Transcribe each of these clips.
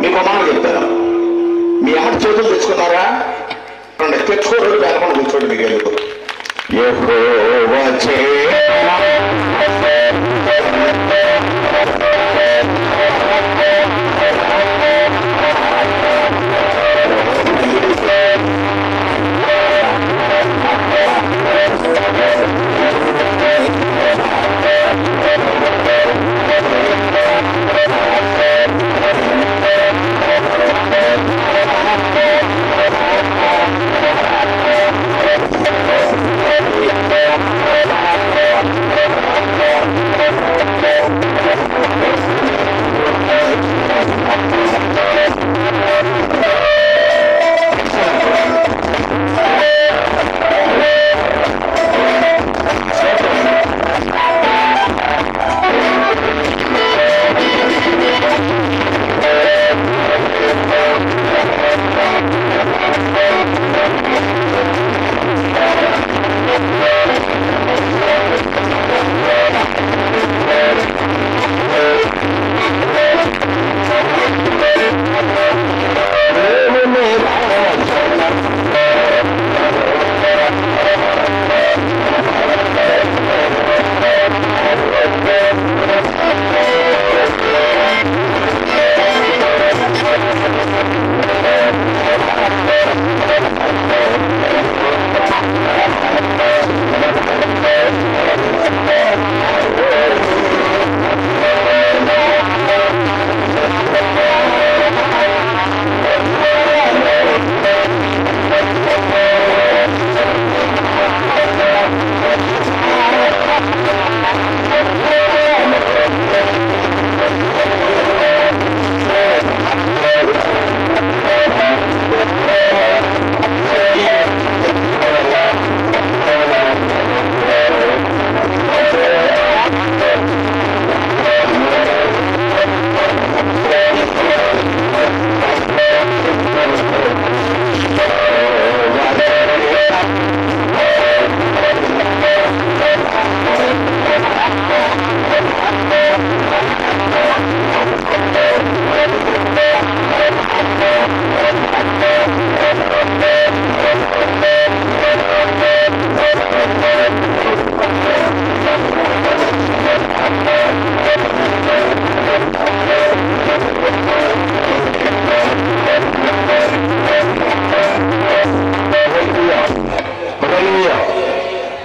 మీకు మాట చెప్తాను, మీ అమ్మ చేతులు తెచ్చుకున్నారా? తెచ్చుకోరు, లేకుండా కూర్చోండి. మీకు ఎందుకు? యెహోవా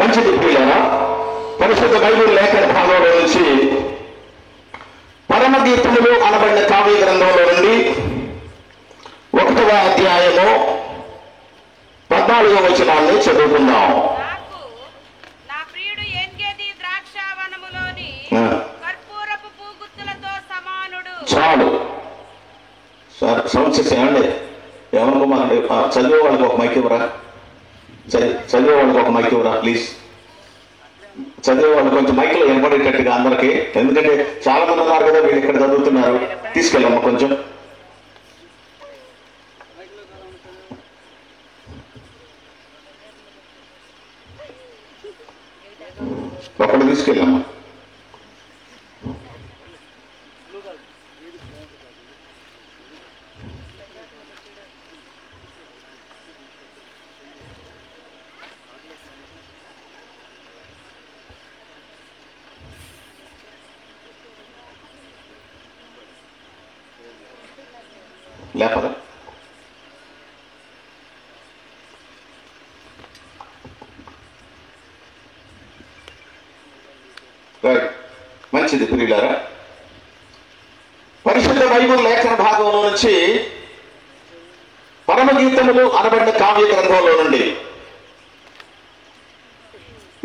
మంచిది ప్రియులారా. పరిశుద్ధ బైబిల్ లేఖన భాగంలో నుంచి పరమగీతములు అనబడిన కావ్య గ్రంథంలో నుండి 1వ అధ్యాయము 14వ వచనాన్ని చదువుకుందాం. నా ప్రియుడు ఎంగేది ద్రాక్షావనములోని కర్పూరపు పూగుత్తులతో సమానుడు. చాలు సౌండ్ చేసేయండి. ఎవరు మనకి చదివే వాళ్ళకి ఒక మైక్ ఇవ్వరా? చదివే వాళ్ళకి ఒక మైక్ ఇవ్వరా ప్లీజ్. చదివే వాళ్ళు కొంచెం మైక్లో వినపడేటట్టుగా అందరికి, ఎందుకంటే చాలా మంది ఉన్నారు కదా వీళ్ళు ఇక్కడ చదువుతున్నారు. తీసుకెళ్ళమ్మా కొంచెం. ఒకళ్ళు తీసుకెళ్ళమ్మా. లేపదా? మంచిది ప్రియులారా. పరిశుద్ధ బైబిల్ లేఖన భాగంలో నుంచి పరమగీతములు అనబడిన కావ్య గ్రంథంలో నుండి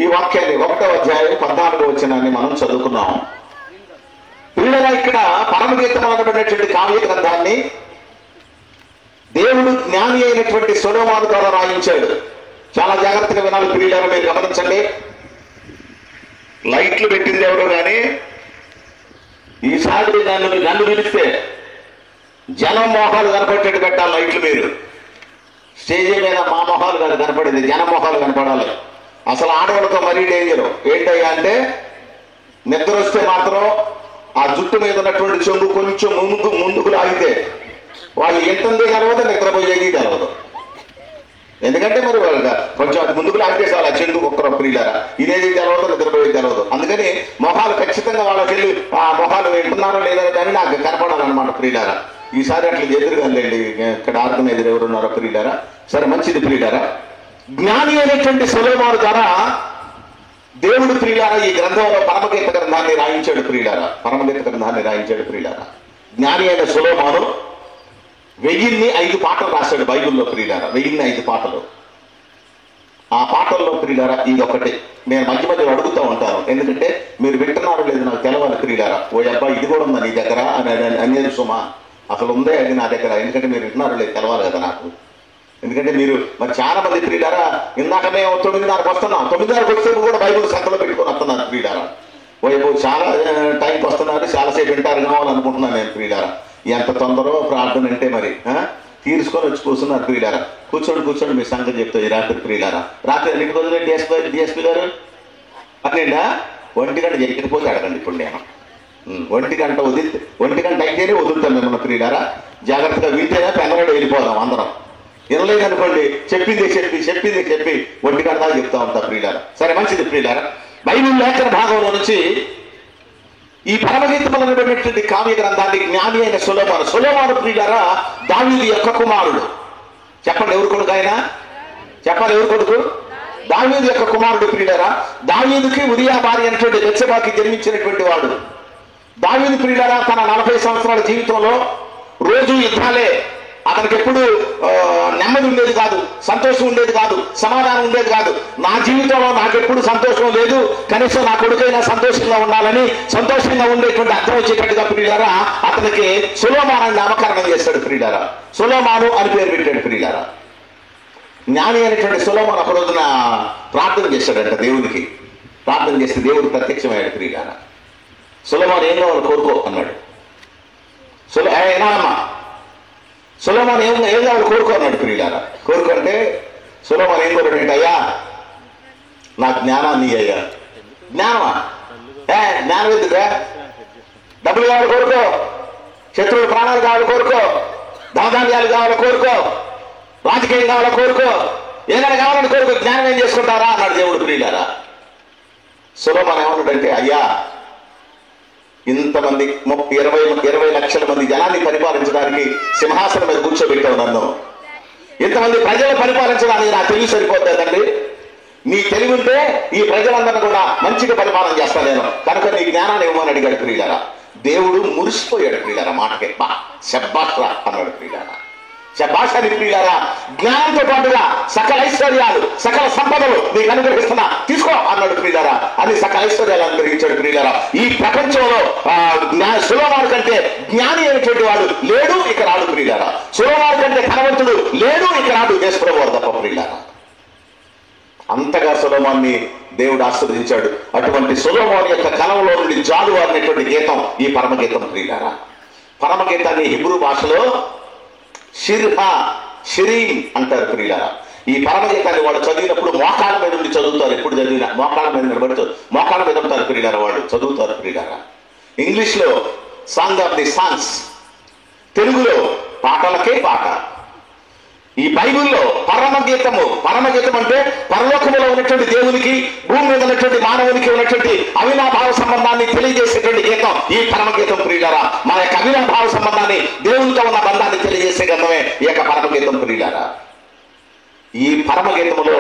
ఈ వాక్యాన్ని 1వ అధ్యాయం 14వ వచనాన్ని మనం చదువుకున్నాం. ప్రియులారా, ఇక్కడ పరమగీతము అనబడినటువంటి కావ్య గ్రంథాన్ని దేవుడు జ్ఞాని అయినటువంటి సొలొమోను ద్వారా రాయించాడు. చాలా జాగ్రత్తగా వినాలి ప్రియులారా, మీరు గమనించండి. లైట్లు పెట్టింది ఎవరు కానీ ఈసారి నన్ను పిలిస్తే జనం మోహాలు కనపడేట్టు పెట్టాలి లైట్లు. మీరు స్టేజీ మీద మా మొహాలు కాదు కనపడింది, జన మొహాలు కనపడాలి. అసలు ఆడవాళ్ళతో మరీ డేంజరు ఏంటయ్యా అంటే, నిద్ర వస్తే మాత్రం ఆ జుట్టు మీద ఉన్నటువంటి చెంగు కొంచెం ముందుకు లాగితే వాళ్ళు ఎంతంది తెలవదు, నిద్రపోయేది తెలవదు. ఎందుకంటే మరి వాళ్ళ కొంచెం అది ముందుకు లాగేసాలి. ఆ చెండు ఒక్కరు ప్రియులారా, ఇదేది తెలవదు, నిద్రపోయేది తెలవదు. అందుకని మొహాలు ఖచ్చితంగా వాళ్ళకెళ్ళి ఆ మొహాలు వింటున్నారో లేదో కానీ నాకు కనపడాలన్నమాట ప్రియులారా. ఈసారి అట్లా ఎదురుగాలండి. ఇక్కడ ఆర్గనైజర్ ఎవరున్నారో ప్రియులారా. సరే, మంచిది ప్రియులారా. జ్ఞాని అయినటువంటి సొలొమోను ద్వారా దేవుడు ప్రియులారా ఈ గ్రంథంలో పరమగీత గ్రంథాన్ని రాయించాడు ప్రియులారా. పరమగీత గ్రంథాన్ని రాయించాడు ప్రియులారా. జ్ఞాని అయిన సొలొమోను 1005 పాటలు రాశాడు బైబిల్లో ప్రియులారా. 1005 పాటలు. ఆ పాటల్లో ప్రియులారా ఇది ఒకటి నేను మధ్య మధ్యలో అడుగుతూ ఉంటాను. ఎందుకంటే మీరు వింటున్నారో లేదు నాకు తెలవాలి ప్రియులారా. ఓ అబ్బా ఇది కూడా ఉందా నీ దగ్గర అని అనేది సుమా. అసలు ఉందే అది నా దగ్గర. ఎందుకంటే మీరు వింటున్నారో లేదు తెలవాలి కదా నాకు. ఎందుకంటే మీరు మరి చాలా మంది ప్రియులారా ఇందాక మేము 9:30 వస్తున్నాం. 9:30 వస్తే కూడా బైబిల్ సంఖ్యలో పెట్టుకొని వస్తున్నారు ప్రియులారా. ఓ చాలా టైంకి వస్తున్నారు, చాలాసేపు వింటారు కావాలని అనుకుంటున్నాను నేను ప్రియులారా. ఎంత తొందరో ప్రార్థన అంటే మరి తీర్చుకొని వచ్చి కూర్చున్నారు ప్రియులారా. కూర్చోండి మీ సంగతి చెప్తాయి రాత్రి ప్రియులారా. రాత్రి ఎన్నింటికి వదిలేదు డిఎస్పీ గారు? 12 1 గంట ఎక్కడిపోతే అడగండి. ఇప్పుడు నేను 1 గంట 1 గంట అయితేనే వదులుతాం మిమ్మల్ని ప్రియులారా. జాగ్రత్తగా వింటేనే పెందరాడు వెళ్ళిపోదాం అందరం. వినలేదనుకోండి చెప్పింది చెప్పి 1 గంట దాకా చెప్తా ఉంటా ప్రియులారా. సరే, మంచిది ప్రియులారా. బైబిల్ లేఖన భాగంలో నుంచి ఈ పరమగీతములైనటువంటి కావ్య గ్రంథాన్ని జ్ఞాని అయిన సొలొమోను ప్రియులారా దావీదు యొక్క కుమారుడు. చెప్పండి ఎవరు కొడుకు ఆయన? చెప్పాలి ఎవరు కొడుకు? దావీదు యొక్క కుమారుడు ప్రియులారా. దావీదుకి ఉరియా భార్య అయినటువంటి బెత్షెబాకి జన్మించినటువంటి వాడు. దావీదు ప్రియులారా తన 40 సంవత్సరాల జీవితంలో రోజు యుద్ధాలే. అతనికి ఎప్పుడు నెమ్మది ఉండేది కాదు, సంతోషం ఉండేది కాదు, సమాధానం ఉండేది కాదు. నా జీవితంలో నాకెప్పుడు సంతోషం లేదు, కనీసం నా కొడుకైనా సంతోషంగా ఉండాలని సంతోషంగా ఉండేటువంటి అర్థం వచ్చేటట్టుగా ప్రియులారా అతనికి సొలొమోను నామకరణం చేస్తాడు ప్రియులారా. సొలొమోను అని పేరు పెట్టాడు ప్రియులారా. జ్ఞాని అయినటువంటి సొలొమోను ఒక రోజున ప్రార్థన చేశాడంట దేవుడికి. ప్రార్థన చేస్తే దేవుడు ప్రత్యక్షమయ్యాడు ప్రియులారా. సొలొమోను ఏం కావాలి కోరుకో అన్నాడు. సొలొమోను ఏం కావాలి కోరుకో అన్నాడు ప్రియులారా. కోరుకుంటే సొలొమోను ఏం కోరుకుంటే, అయ్యా నా జ్ఞానాన్ని అయ్యా. జ్ఞానమా? జ్ఞానం ఎందుకురా? డబ్బులు కావాలి కోరుకో, శత్రువుల ప్రాణాలు కావాలి కోరుకో, ధనధాన్యాలు కావాలి కోరుకో, రాజకీయం కావాలో కోరుకో, ఏదైనా కావాలని కోరుకో, జ్ఞానం ఏం చేసుకుంటారా అన్నాడు దేవుడు ప్రియులారా. సొలొమోను ఏమన్నాడంటే, అయ్యా ఇంతమంది 20 లక్షల మంది జనాన్ని పరిపాలించడానికి సింహాసనం మీద కూర్చోబెట్టావు నన్ను. ఇంతమంది ప్రజలు పరిపాలించడానికి నా తెలివి సరిపోతుందండి. నీ తెలివి ఉంటే ఈ ప్రజలందరినీ కూడా మంచిగా పరిపాలన చేస్తాను నేను, కనుక నీ జ్ఞానాన్ని ఇవ్వమని అడిగాడు ప్రియులారా. దేవుడు మురిసిపోయాడు ప్రియులారా. మాటకే శబ్బాష్ రా అన్నాడు ప్రియులారా. శబ్బాష్ అని ప్రియులారా. జ్ఞానంతో పాటుగా సకల ఐశ్వర్యాలు సకల సంపదలు నీకు అనుగ్రహిస్తున్నా తీసుకో అన్నాడు ప్రియులారా. అని సకల ఐశ్వర్యాలు అనుగ్రహించాడు ప్రియులారా. ఈ ప్రపంచంలో సొలొమోను కంటే జ్ఞాని అయినటువంటి వాడు లేడు, ఇక రాడు ప్రియులారా. సొలొమోను కంటే ధనవంతుడు లేడు, ఇక రాడు యేసుప్రభువు తప్ప ప్రియులారా. అంతగా సొలొమోనుని దేవుడు ఆశీర్వదించాడు. అటువంటి సొలొమోను యొక్క కలంలో నుండి జాలువారినటువంటి గీతం ఈ పరమగీతం ప్రియులారా. పరమగీతాన్ని హిబ్రూ భాషలో షిరీం అంటారు ప్రియులారా. ఈ పరమగీతాన్ని వాళ్ళు చదివినప్పుడు మోకాళ్ళ మీద నుండి చదువుతారు. ఎప్పుడు చదివినా మోకాళ్ళ మీద నిలబడుతారు, మోకాళ్ళ మీద ఉంటారు ప్రియులారా. వాళ్ళు చదువుతారు ప్రియులారా. ఇంగ్లీష్ లో సాంగ్ ఆఫ్ ది సాంగ్స్, తెలుగులో పాటలకే పాట. ఈ బైబిల్లో పరమగీతం అంటే పరలోకములో ఉన్నటువంటి దేవునికి భూమి మీద ఉన్నటువంటి మానవునికి ఉన్నటువంటి అవినాభావ సంబంధాన్ని తెలియజేసేటువంటి గీతం ఈ పరమగీతం ప్రియులారా. మన యొక్క అవినాభావ సంబంధాన్ని దేవునితో ఉన్న బంధాన్ని తెలియజేసే గీతమే ఈ యొక్క పరమగీతం ప్రియులారా. ఈ పరమగీతములో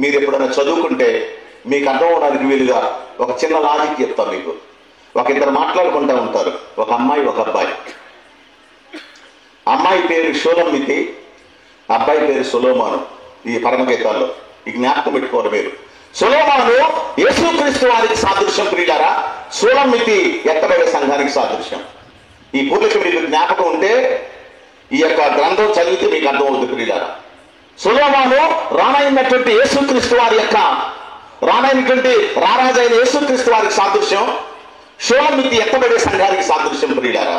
మీరు ఎప్పుడైనా చదువుకుంటే మీకు అర్థం అవడానికి వీలుగా ఒక చిన్న లాజిక్ చెప్తాను మీకు. ఒక ఇద్దరు మాట్లాడుకుంటూ ఉంటారు, ఒక అమ్మాయి ఒక అబ్బాయి. అమ్మాయి పేరు షూలమ్మితి, అబ్బాయి పేరు సొలొమోను. ఈ పరమగీతాల్లో ఈ జ్ఞాపకం పెట్టుకోవాలి మీరు. సొలొమోను యేసుక్రీస్తు వారికి సాదృశ్యం ప్రియులారా. షూలమ్మితి ఎత్తబడే సంఘానికి సాదృశ్యం. ఈ పూర్వక మీకు జ్ఞాపకం ఉంటే ఈ యొక్క గ్రంథం చదివితే మీకు అర్థం అవుతుంది ప్రియులారా. సొలొమోను రానైనటువంటి యేసుక్రీస్తు వారి యొక్క రానైనటువంటి రారాజైన యేసుక్రీస్తు వారికి సాదృశ్యం. షూలమ్మితి ఎత్తబడే సంఘానికి సాదృశ్యం ప్రియులారా.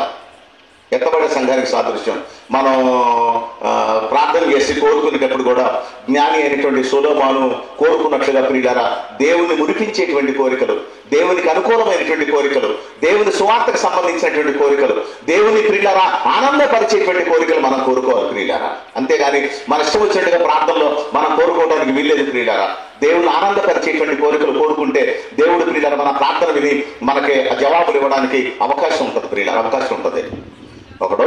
ఎత్తబడే సంఘానికి సాదృశ్యం. మనం ప్రార్థన చేసి కోరుకునేటప్పుడు కూడా జ్ఞాని అయినటువంటి సొలొమోను కోరుకున్నట్లుగా ప్రియులారా, దేవుని మురిపించేటువంటి కోరికలు, దేవునికి అనుకూలమైనటువంటి కోరికలు, దేవుని సువార్తకు సంబంధించినటువంటి కోరికలు, దేవుని ప్రియులారా ఆనందపరిచేటువంటి కోరికలు మనం కోరుకోవాలి ప్రియులారా. అంతేగాని మన ఇష్టం వచ్చినట్టుగా ప్రార్థనలో మనం కోరుకోవడానికి వీల్లేదు ప్రియులారా. దేవుని ఆనందపరిచేటువంటి కోరికలు కోరుకుంటే దేవుడు ప్రియులారా మన ప్రార్థన విని మనకి జవాబులు ఇవ్వడానికి అవకాశం ఉంటుంది ప్రియులారా, అవకాశం ఉంటుంది. ఒకడో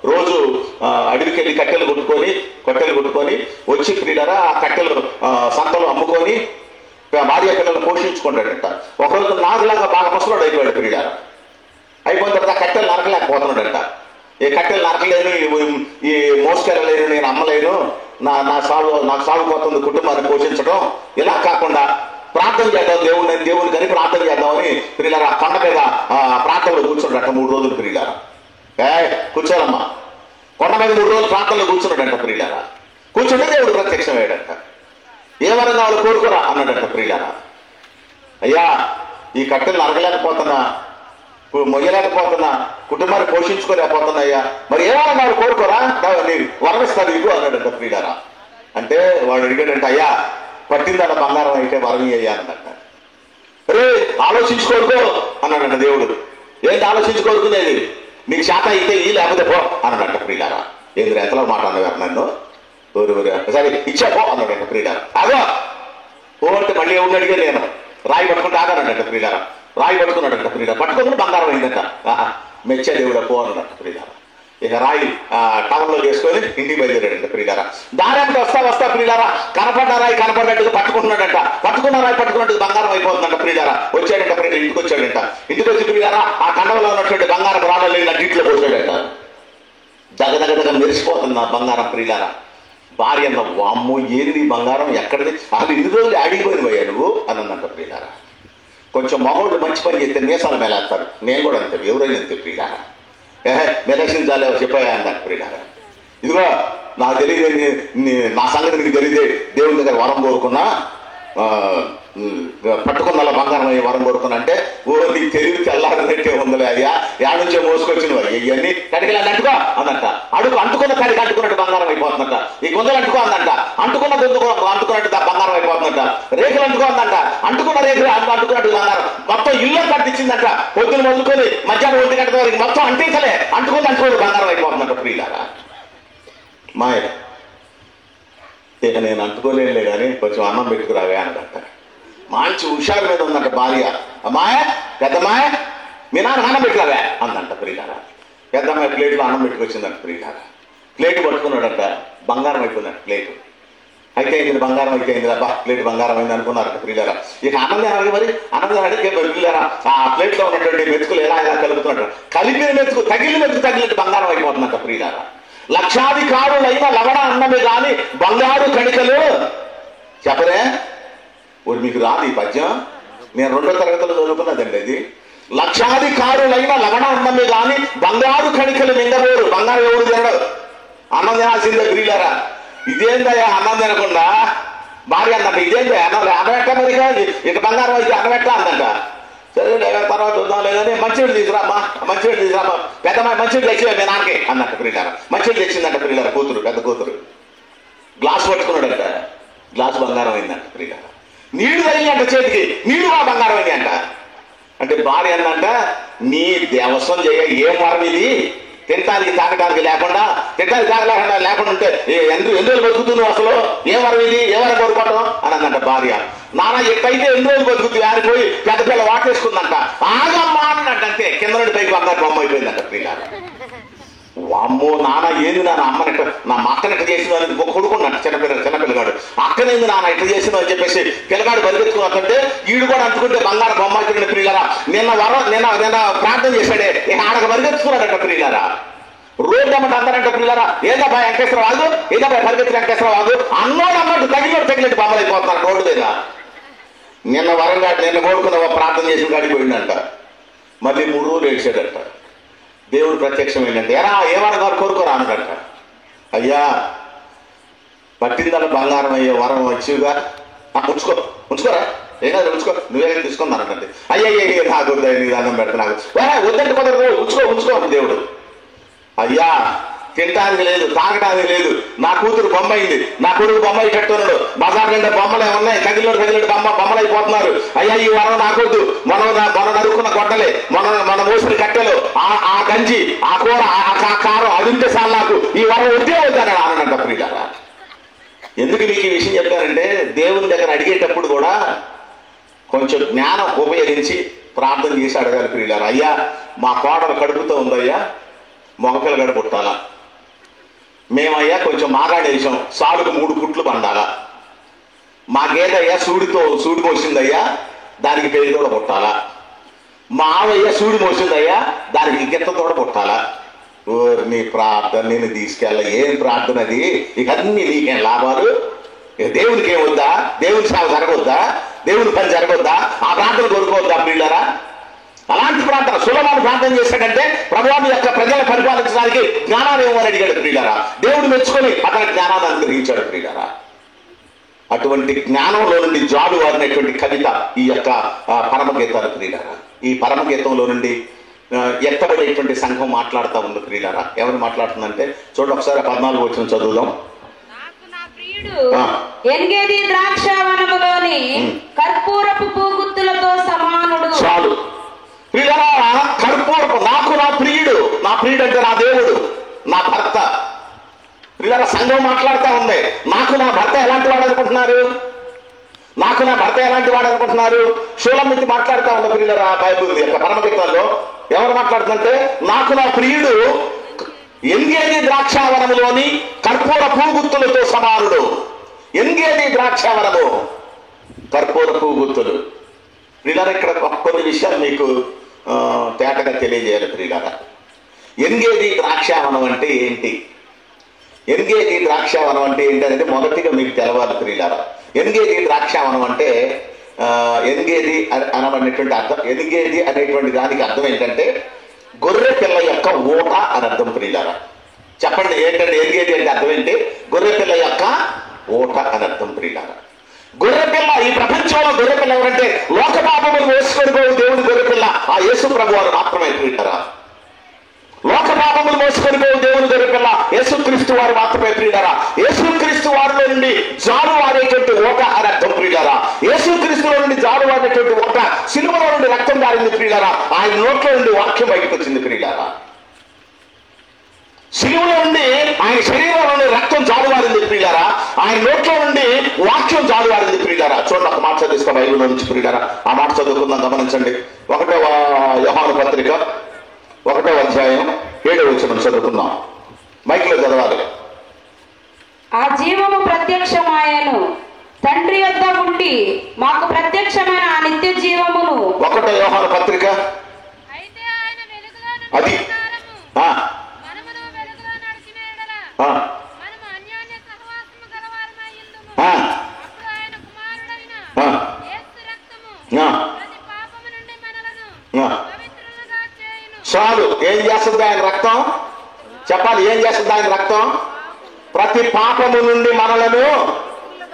రోజు అడవికి వెళ్ళి కట్టెలు కొట్టుకొని వచ్చి ప్రియులారా ఆ కట్టెలు సంతలో అమ్ముకొని భార్య పిల్లలు పోషించుకుంటాడంట. ఒకరోజు నాగులాగా బాగా ముసలోడు అయిపోయాడు ప్రియులారా. అయిపోయిన తర్వాత ఆ కట్టెలు నరకలేకపోతున్నాడంట. ఈ కట్టెలు నరకలేను, ఈ మోసుకెళ్ళలేను, నేను అమ్మలేను, నాకు సాగుపోతుంది కుటుంబాన్ని పోషించడం. ఇలా కాకుండా ప్రార్థన చేద్దాం, దేవుని కానీ ప్రార్థన చేద్దామని ప్రియులారా కొండ మీద ప్రార్థనలో కూర్చున్నాడట 3 రోజులు ప్రియులారా. కూర్చోరమ్మా, కొండ మీద 3 రోజులు ప్రాంతంలో కూర్చున్నాడంట ప్రియులారా. కూర్చుంటే దేవుడు ప్రత్యక్షమయ్యాడంట. ఏమన్నా వాళ్ళు కోరుకోరా అన్నాడంట ప్రియులారా. అయ్యా ఈ కట్టెలు నరకలేకపోతున్నా, మొయ్యలేకపోతున్నా, కుటుంబాన్ని పోషించుకోలేకపోతున్నా అయ్యా, మరి ఏమన్నా వాళ్ళు కోరుకోరా, వరమిస్తాను ఇవ్వు అన్నాడంట ప్రియులారా. అంటే వాడు అడిగాడంట, అయ్యా పట్టిందన్న బంగారం అయితే వరం అయ్యా అన్నట్ట. అరే ఆలోచించుకోరుకో అన్నాడంట దేవుడు. ఏంటి ఆలోచించుకోరుకునేది, నీకు శాత అయితే ఈ లేకపోతే పో అన్నాడంట ప్రియులారా. ఏంది ఎంతలో మాట అన్నగారు నన్ను సరే ఇచ్చాపో అన్నాడంట ప్రియులారా. అదో ఓ అంటే మళ్ళీ ఎవరిని అడిగా నేను రాయి పట్టుకుంటే ఆగానంట ప్రియులారా. రాయి పట్టుకున్నాడంట ప్రియులారా. పట్టుకుని బంగారం అయిందంట. మెచ్చే దేవుడా పో అన్నాడంట ప్రియులారా. ఇక రాయి టవల్లో చేసుకొని ఇంటికి బయలుదేరాడంట ప్రియులారా. దారంటే వస్తా ప్రియులారా కనపడ్డ రాయి కనపడ్డట్టుగా పట్టుకుంటున్నాడంట. పట్టుకున్న రాయి పట్టుకున్నట్టుగా బంగారం అయిపోతుందంట ప్రియులారా. వచ్చాడంట ప్రియులారా, ఇంటికి వచ్చాడంట. ఇంటికి వచ్చి ప్రియులారా ఆ కండవలో ఉన్నటువంటి బంగారం రాడలేదు నా ఇంట్లో పోసాడంట. దగదగదగ మెరిసిపోతుంది ఆ బంగారం ప్రియులారా. భార్య అన్న వామ్మో ఏంది బంగారం ఎక్కడిది, అసలు 2 రోజులు ఆడిపోయిన పోయా నువ్వు అని అన్నంట ప్రియులారా. కొంచెం మగోళ్ళు మంచి పని చేస్తే మీసాలు మేలేస్తారు. నేను కూడా అంతే, ఎవరైనా అంతే ప్రియులారా. మెలక్షన్ చాలే చెప్పాయా అన్నారు ప్రియులారా. ఇదిగో నాకు తెలియదే, నా సంగతి నీకు తెలియదే, దేవుని దగ్గర వరం కోరుకున్నా, పట్టుకున్న బంగారం అయ్యే వరం కోరుకున్నా అంటే, ఓ నీకు తెలివి తెల్లారనట్టే ఉందలే అయ్యా, యాడ్నుంచే మోసుకొచ్చినవా ఇవన్నీ కడిగిలా అంటుకో అందంట. అంటుకున్న కడిగి అంటుకున్నట్టు బంగారం అయిపోతుందంట. ఈ గుందలు అంటుకో అందంట. అంటుకున్నట్టు బంగారం అయిపోతుందంట. రేకులు అంటుకో అందంట. అంటుకున్న రేకులు అంటుకున్నట్టు బంగారం మొత్తం ఇల్లు కట్టించిందంట. పొద్దున మొదలుకొని మధ్యాహ్నం 1 గంట వరకు మొత్తం అంటించలే, అంటుకుని బంగారం అయిపోతుందంట ప్రియులారా. మాయ ఇక నేను అంటుకోలేనులే కానీ కొంచెం అన్నం పెట్టుకురావే అన్నదంట. మంచి హుషారు మీద ఉందంట భార్య. మాయ పెద్దమ్మాయ మీ నాన్న అన్నం పెట్టుకురావే అందంట ప్రియులారా. పెద్దమ్మాయి ప్లేట్లో అన్నం పెట్టుకొచ్చిందంట ప్రియులారా. ప్లేట్ పట్టుకున్నాడంట, బంగారం అయిపోయిందంట ప్లేటు. అయితే అయింది బంగారం అయితే అయింది అబ్బా ప్లేట్ బంగారం అయింది అనుకున్నారంట ప్రియులారా. ఇక అన్నం తినాలి, మరి అన్నం తినడానికి ప్రియులారా ఆ ప్లేట్లో ఉన్నటువంటి మెతుకులు ఎలా కలుగుతున్నట్టు కలిపిన మెతుకు తగిలినట్టు బంగారం అయిపోతుందంట ప్రియులారా. లక్షాధికారులైన లవణ అన్నమే కానీ బంగారు కణికలు చెప్పరే. ఇప్పుడు మీకు రాదు ఈ పద్యం, నేను 2వ తరగతిలో చదువుకున్నదండి అది. లక్షాధికారులైన లవణ అన్నమే కానీ బంగారు కణికలు మింగబోరు. బంగారు ఎవరు తినడు, అన్నం తినాల్సిందే ప్రియులారా. ఇదేందయ్యా అన్నం తినకుండా భార్య అందంట. ఇదేందా అన్నం ఎట్ట మరిగా ఇక బంగారం అయితే అన్నం ఎట్లా అందంట. సరే తర్వాత చూద్దాం లేదని మంచినీళ్ళు తీసుకురామ్మా, మంచినీళ్ళు తీసుకురామ్మా, పెద్దమ్మాయి మంచినీళ్ళు తెచ్చివే మీ నాన్నకి అన్నట్టు ప్రియులారా. మంచినీళ్ళు తెచ్చిందంట ప్రియులారా కూతురు, పెద్ద కూతురు. గ్లాస్ పట్టుకున్నాడంట, గ్లాస్ బంగారం అయిందంట ప్రియులారా. నీళ్లు తగిలిందంట చేతికి, నీళ్లు కూడా బంగారం అయింది అంట. అంటే భార్య అందంట నీ దేవస్వం చేయ ఏం వరం ఇది, తినటానికి తాగడానికి లేకుండా లేకుండా ఉంటే ఎన్ని రోజులు బతుకుతున్నావు అసలు, ఏం వరం ఇది, ఏ వరం కోరుకోవడం అని అందంట భార్య. నాన్న ఎక్కడైతే ఎన్ని రోజులు బతుకుతుంది ఆరిపోయి పెద్ద పిల్ల వాటేసుకుందంట. ఆగమ్మా అన్నట్టు అంతే కింద నుండి పైకి బంగారు బొమ్మ అయిపోయిందంట ప్రియులారా. అమ్మో నాన్న ఏంది నాన్న అమ్మని నా అక్కని ఎట్లా చేసిన అని కొడుకున్నట్టు చిన్నపిల్లగాడు. అక్కనేంది నాన్న ఇట్లా చేసిన అని చెప్పేసి పిల్లగాడు బతికెత్తుకున్నట్టే ఈడు కూడా అంటుకుంటే బంగారు బొమ్మ అయిపోయింది ప్రియులారా. నిన్న ప్రార్థన చేశాడే ఇక ఆడక బతికెత్తుకున్నాడట ప్రియులారా. రోడ్డు అమ్మట అందరంట ప్రియులారా. ఏదబ్బా వెంకటేశ్వర వాగు, ఏదబ్బా పరిగెత్తి వెంకటేశ్వర వాగు అన్నోడు అన్నట్టు తగిలినట్టు బొమ్మలు అయిపోతున్నారు రోడ్డు మీద. నిన్న వరంగాడు నిన్న కోరుకున్న ప్రార్థన చేసి గాడి పోయిందంట. మళ్ళీ 3 రోజులు ఏడ్చాడంట. దేవుడు ప్రత్యక్షం ఏంటంటే ఎరా ఏమన్నా కోరుకోరా అన్నాడంట. అయ్యా పట్టిందల బంగారం అయ్యే వరం వచ్చిగా ఉంచుకోరా ఏదో ఉంచుకో నువ్వే తీసుకున్నానంటే అయ్యయ్య నాకు నీ దానం పెడతా నాకు వద్దంటే కుదరదు ఉంచుకో దేవుడు. అయ్యా తినటానికి లేదు, తాగటానికి లేదు. నా కూతురు బొమ్మ అయింది, నా కొడుకు బొమ్మ ఇట్టున్నాడు. బజార్ నిండా బొమ్మలు ఏమన్నాయి, తగిలిడు బొమ్మలు అయిపోతున్నారు. అయ్యా ఈ వరం నాకొద్దు, మన నరుకున్న గొడ్డలే, మన మోసిన కట్టెలు, ఆ గంజి, ఆ కూర, ఆ కారం అది ఉంటే చాలు, నాకు ఈ వరం వద్దే వద్దని ఆనందంట ప్రియులారా. ఎందుకు మీకు ఈ విషయం చెప్పారంటే, దేవుని దగ్గర అడిగేటప్పుడు కూడా కొంచెం జ్ఞానం ఉపయోగించి ప్రార్థన చేసి అడగాలి ప్రియులారా. అయ్యా మా కోడలు కడుపుతో ఉందయ్యా, మొగపిల్లగడ పుట్టాలా, మేమయ్యా కొంచెం మాగాడేసాం, సాలుకు 3 కుట్లు పండాలా, మా గేదయ్యా సూడి మోసిందయ్యా, దానికి పెళ్లితోడ పుట్టాలా, మా ఆవయ్య సూడి మోసిందయ్యా, దానికి గిత్తతోడ పుట్టాలా. నీ ప్రార్థన నేను తీసుకెళ్ళ, ఏం ప్రార్థన అది, ఇక అన్ని నీకేం లాభాలు, దేవునికి ఏమొద్దా, దేవుని సేవ జరగొద్దా, దేవుని పని జరగొద్దా, ఆ ప్రార్థన కోరుకోవద్దా ప్రియులారా. అలాంటి ప్రార్థన సులభాన్ని ప్రార్థన చేశాడంటే ప్రభువాని యొక్క ప్రజలను పరిపాలించడానికి జ్ఞానాన్ని ఇవ్వమని అడిగాడు ప్రియులారా. దేవుడు మెచ్చుకొని అతని జ్ఞానాన్ని అనుగ్రహించాడు ప్రియులారా. అటువంటి జ్ఞానంలో నుండి జాడు వారినటువంటి కవిత ఈ యొక్క పరమగీతాలు ప్రియులారా. ఈ పరమగీతంలో నుండి ఎత్తబడేటువంటి సంఘం మాట్లాడుతూ ఉంది ప్రియులారా. ఎవరు మాట్లాడుతుందంటే చూడండి ఒకసారి 14 వచనం చదువుదాం. ఎన్గేది ద్రాక్షావనములోని కర్పూరపు పూగుత్తులతో సమానుడు. చాలు ప్రియులారా, కర్పూరపు, నాకు నా ప్రియుడు అంటే నా దేవుడు, నా భర్త. ప్రియులారా సంఘం మాట్లాడుతూ ఉంది, నాకు నా భర్త ఎలాంటి వాడు అనుకుంటున్నారు, నాకు నా భర్త ఎలాంటి వాడు అనుకుంటున్నారు. షూలమితి మాట్లాడుతూ ఉంది ప్రియులారా. బైబిల్ యొక్క పరమగీతాల్లో ఎవరు మాట్లాడుతుందంటే, నాకు నా ప్రియుడు ఎంగేది ద్రాక్షావనములోని కర్పూర పూగుత్తులతో సమానుడు. ఎంగేది ద్రాక్షావనము, కర్పూర పూగుత్తులు. ప్రియులారా ఇక్కడ కొన్ని విషయాలు మీకు తేటగా తెలియజేయాలి ప్రియులారా. ఎంగేది ద్రాక్షావనం అంటే ఏంటి, ఎంగేది ద్రాక్షావనం అంటే ఏంటి అనేది మొదటిగా మీకు తెలవాలి ప్రియులారా. ఎంగేది ద్రాక్షావనం అంటే ఎంగేది అనబడినటువంటి అర్థం, ఎంగేది అనేటువంటి దానికి అర్థం ఏంటంటే గొర్రె పిల్ల యొక్క ఊట అని అర్థం ప్రియులారా. చెప్పండి ఏంటంటే ఎంగేది అంటే అర్థం ఏంటి, గొర్రె పిల్ల యొక్క ఊట అని అర్థం ప్రియులారా. గొర్రెపిల్ల, ఈ ప్రపంచంలో గొర్రెపిల్ల ఎవరంటే లోక పాపములు మోసుకొని పోవు దేవుని గొర్రెపిల్ల ఆ యేసు ప్రభు వారు మాత్రమే ప్రియులారా. లోక పాపములు మోసుకొని పోవు దేవుని గొర్రెపిల్ల యేసుక్రీస్తు వారు మాత్రమే ప్రియులారా. యేసుక్రీస్తు వారిలో నుండి జారు వారేటువంటి ఓట అని అర్థం ప్రియులారా. యేసుక్రీస్తులో నుండి జారు వారేటువంటి ఓట, సిలువలో నుండి రక్తం దారింది ప్రియులారా. ఆయన నోట్లో నుండి వాక్యం బయటకు వచ్చింది ప్రియులారా. సిలువలో నుండి ఆయన శరీరంలో నుండి రక్తం జారువారింది ప్రియులారా. ఆయన నోట్లో నుండి వాక్యం జారువారింది ప్రియులారా. చూడండి ఒక మాట చదివిస్తా బైబిల్లో నుంచి ప్రియులారా. ఆ మాట చదువుకుందాం, గమనించండి. 1వ యోహాను పత్రిక 1వ అధ్యాయం 7వ వచనం చదువుకుందాం. మైక్లో చదవాలి. ఆ జీవము ప్రత్యక్షమాయను, తండ్రి యొద్ద ఉండి మాకు ప్రత్యక్షమైన ఆ నిత్య జీవమును. 1వ యోహాను పత్రిక అది చాలు. ఏం చేస్తుంది ఆయన రక్తం, చెప్పాలి. ఏం చేస్తుంది ఆయన రక్తం? ప్రతి పాపము నుండి మనలను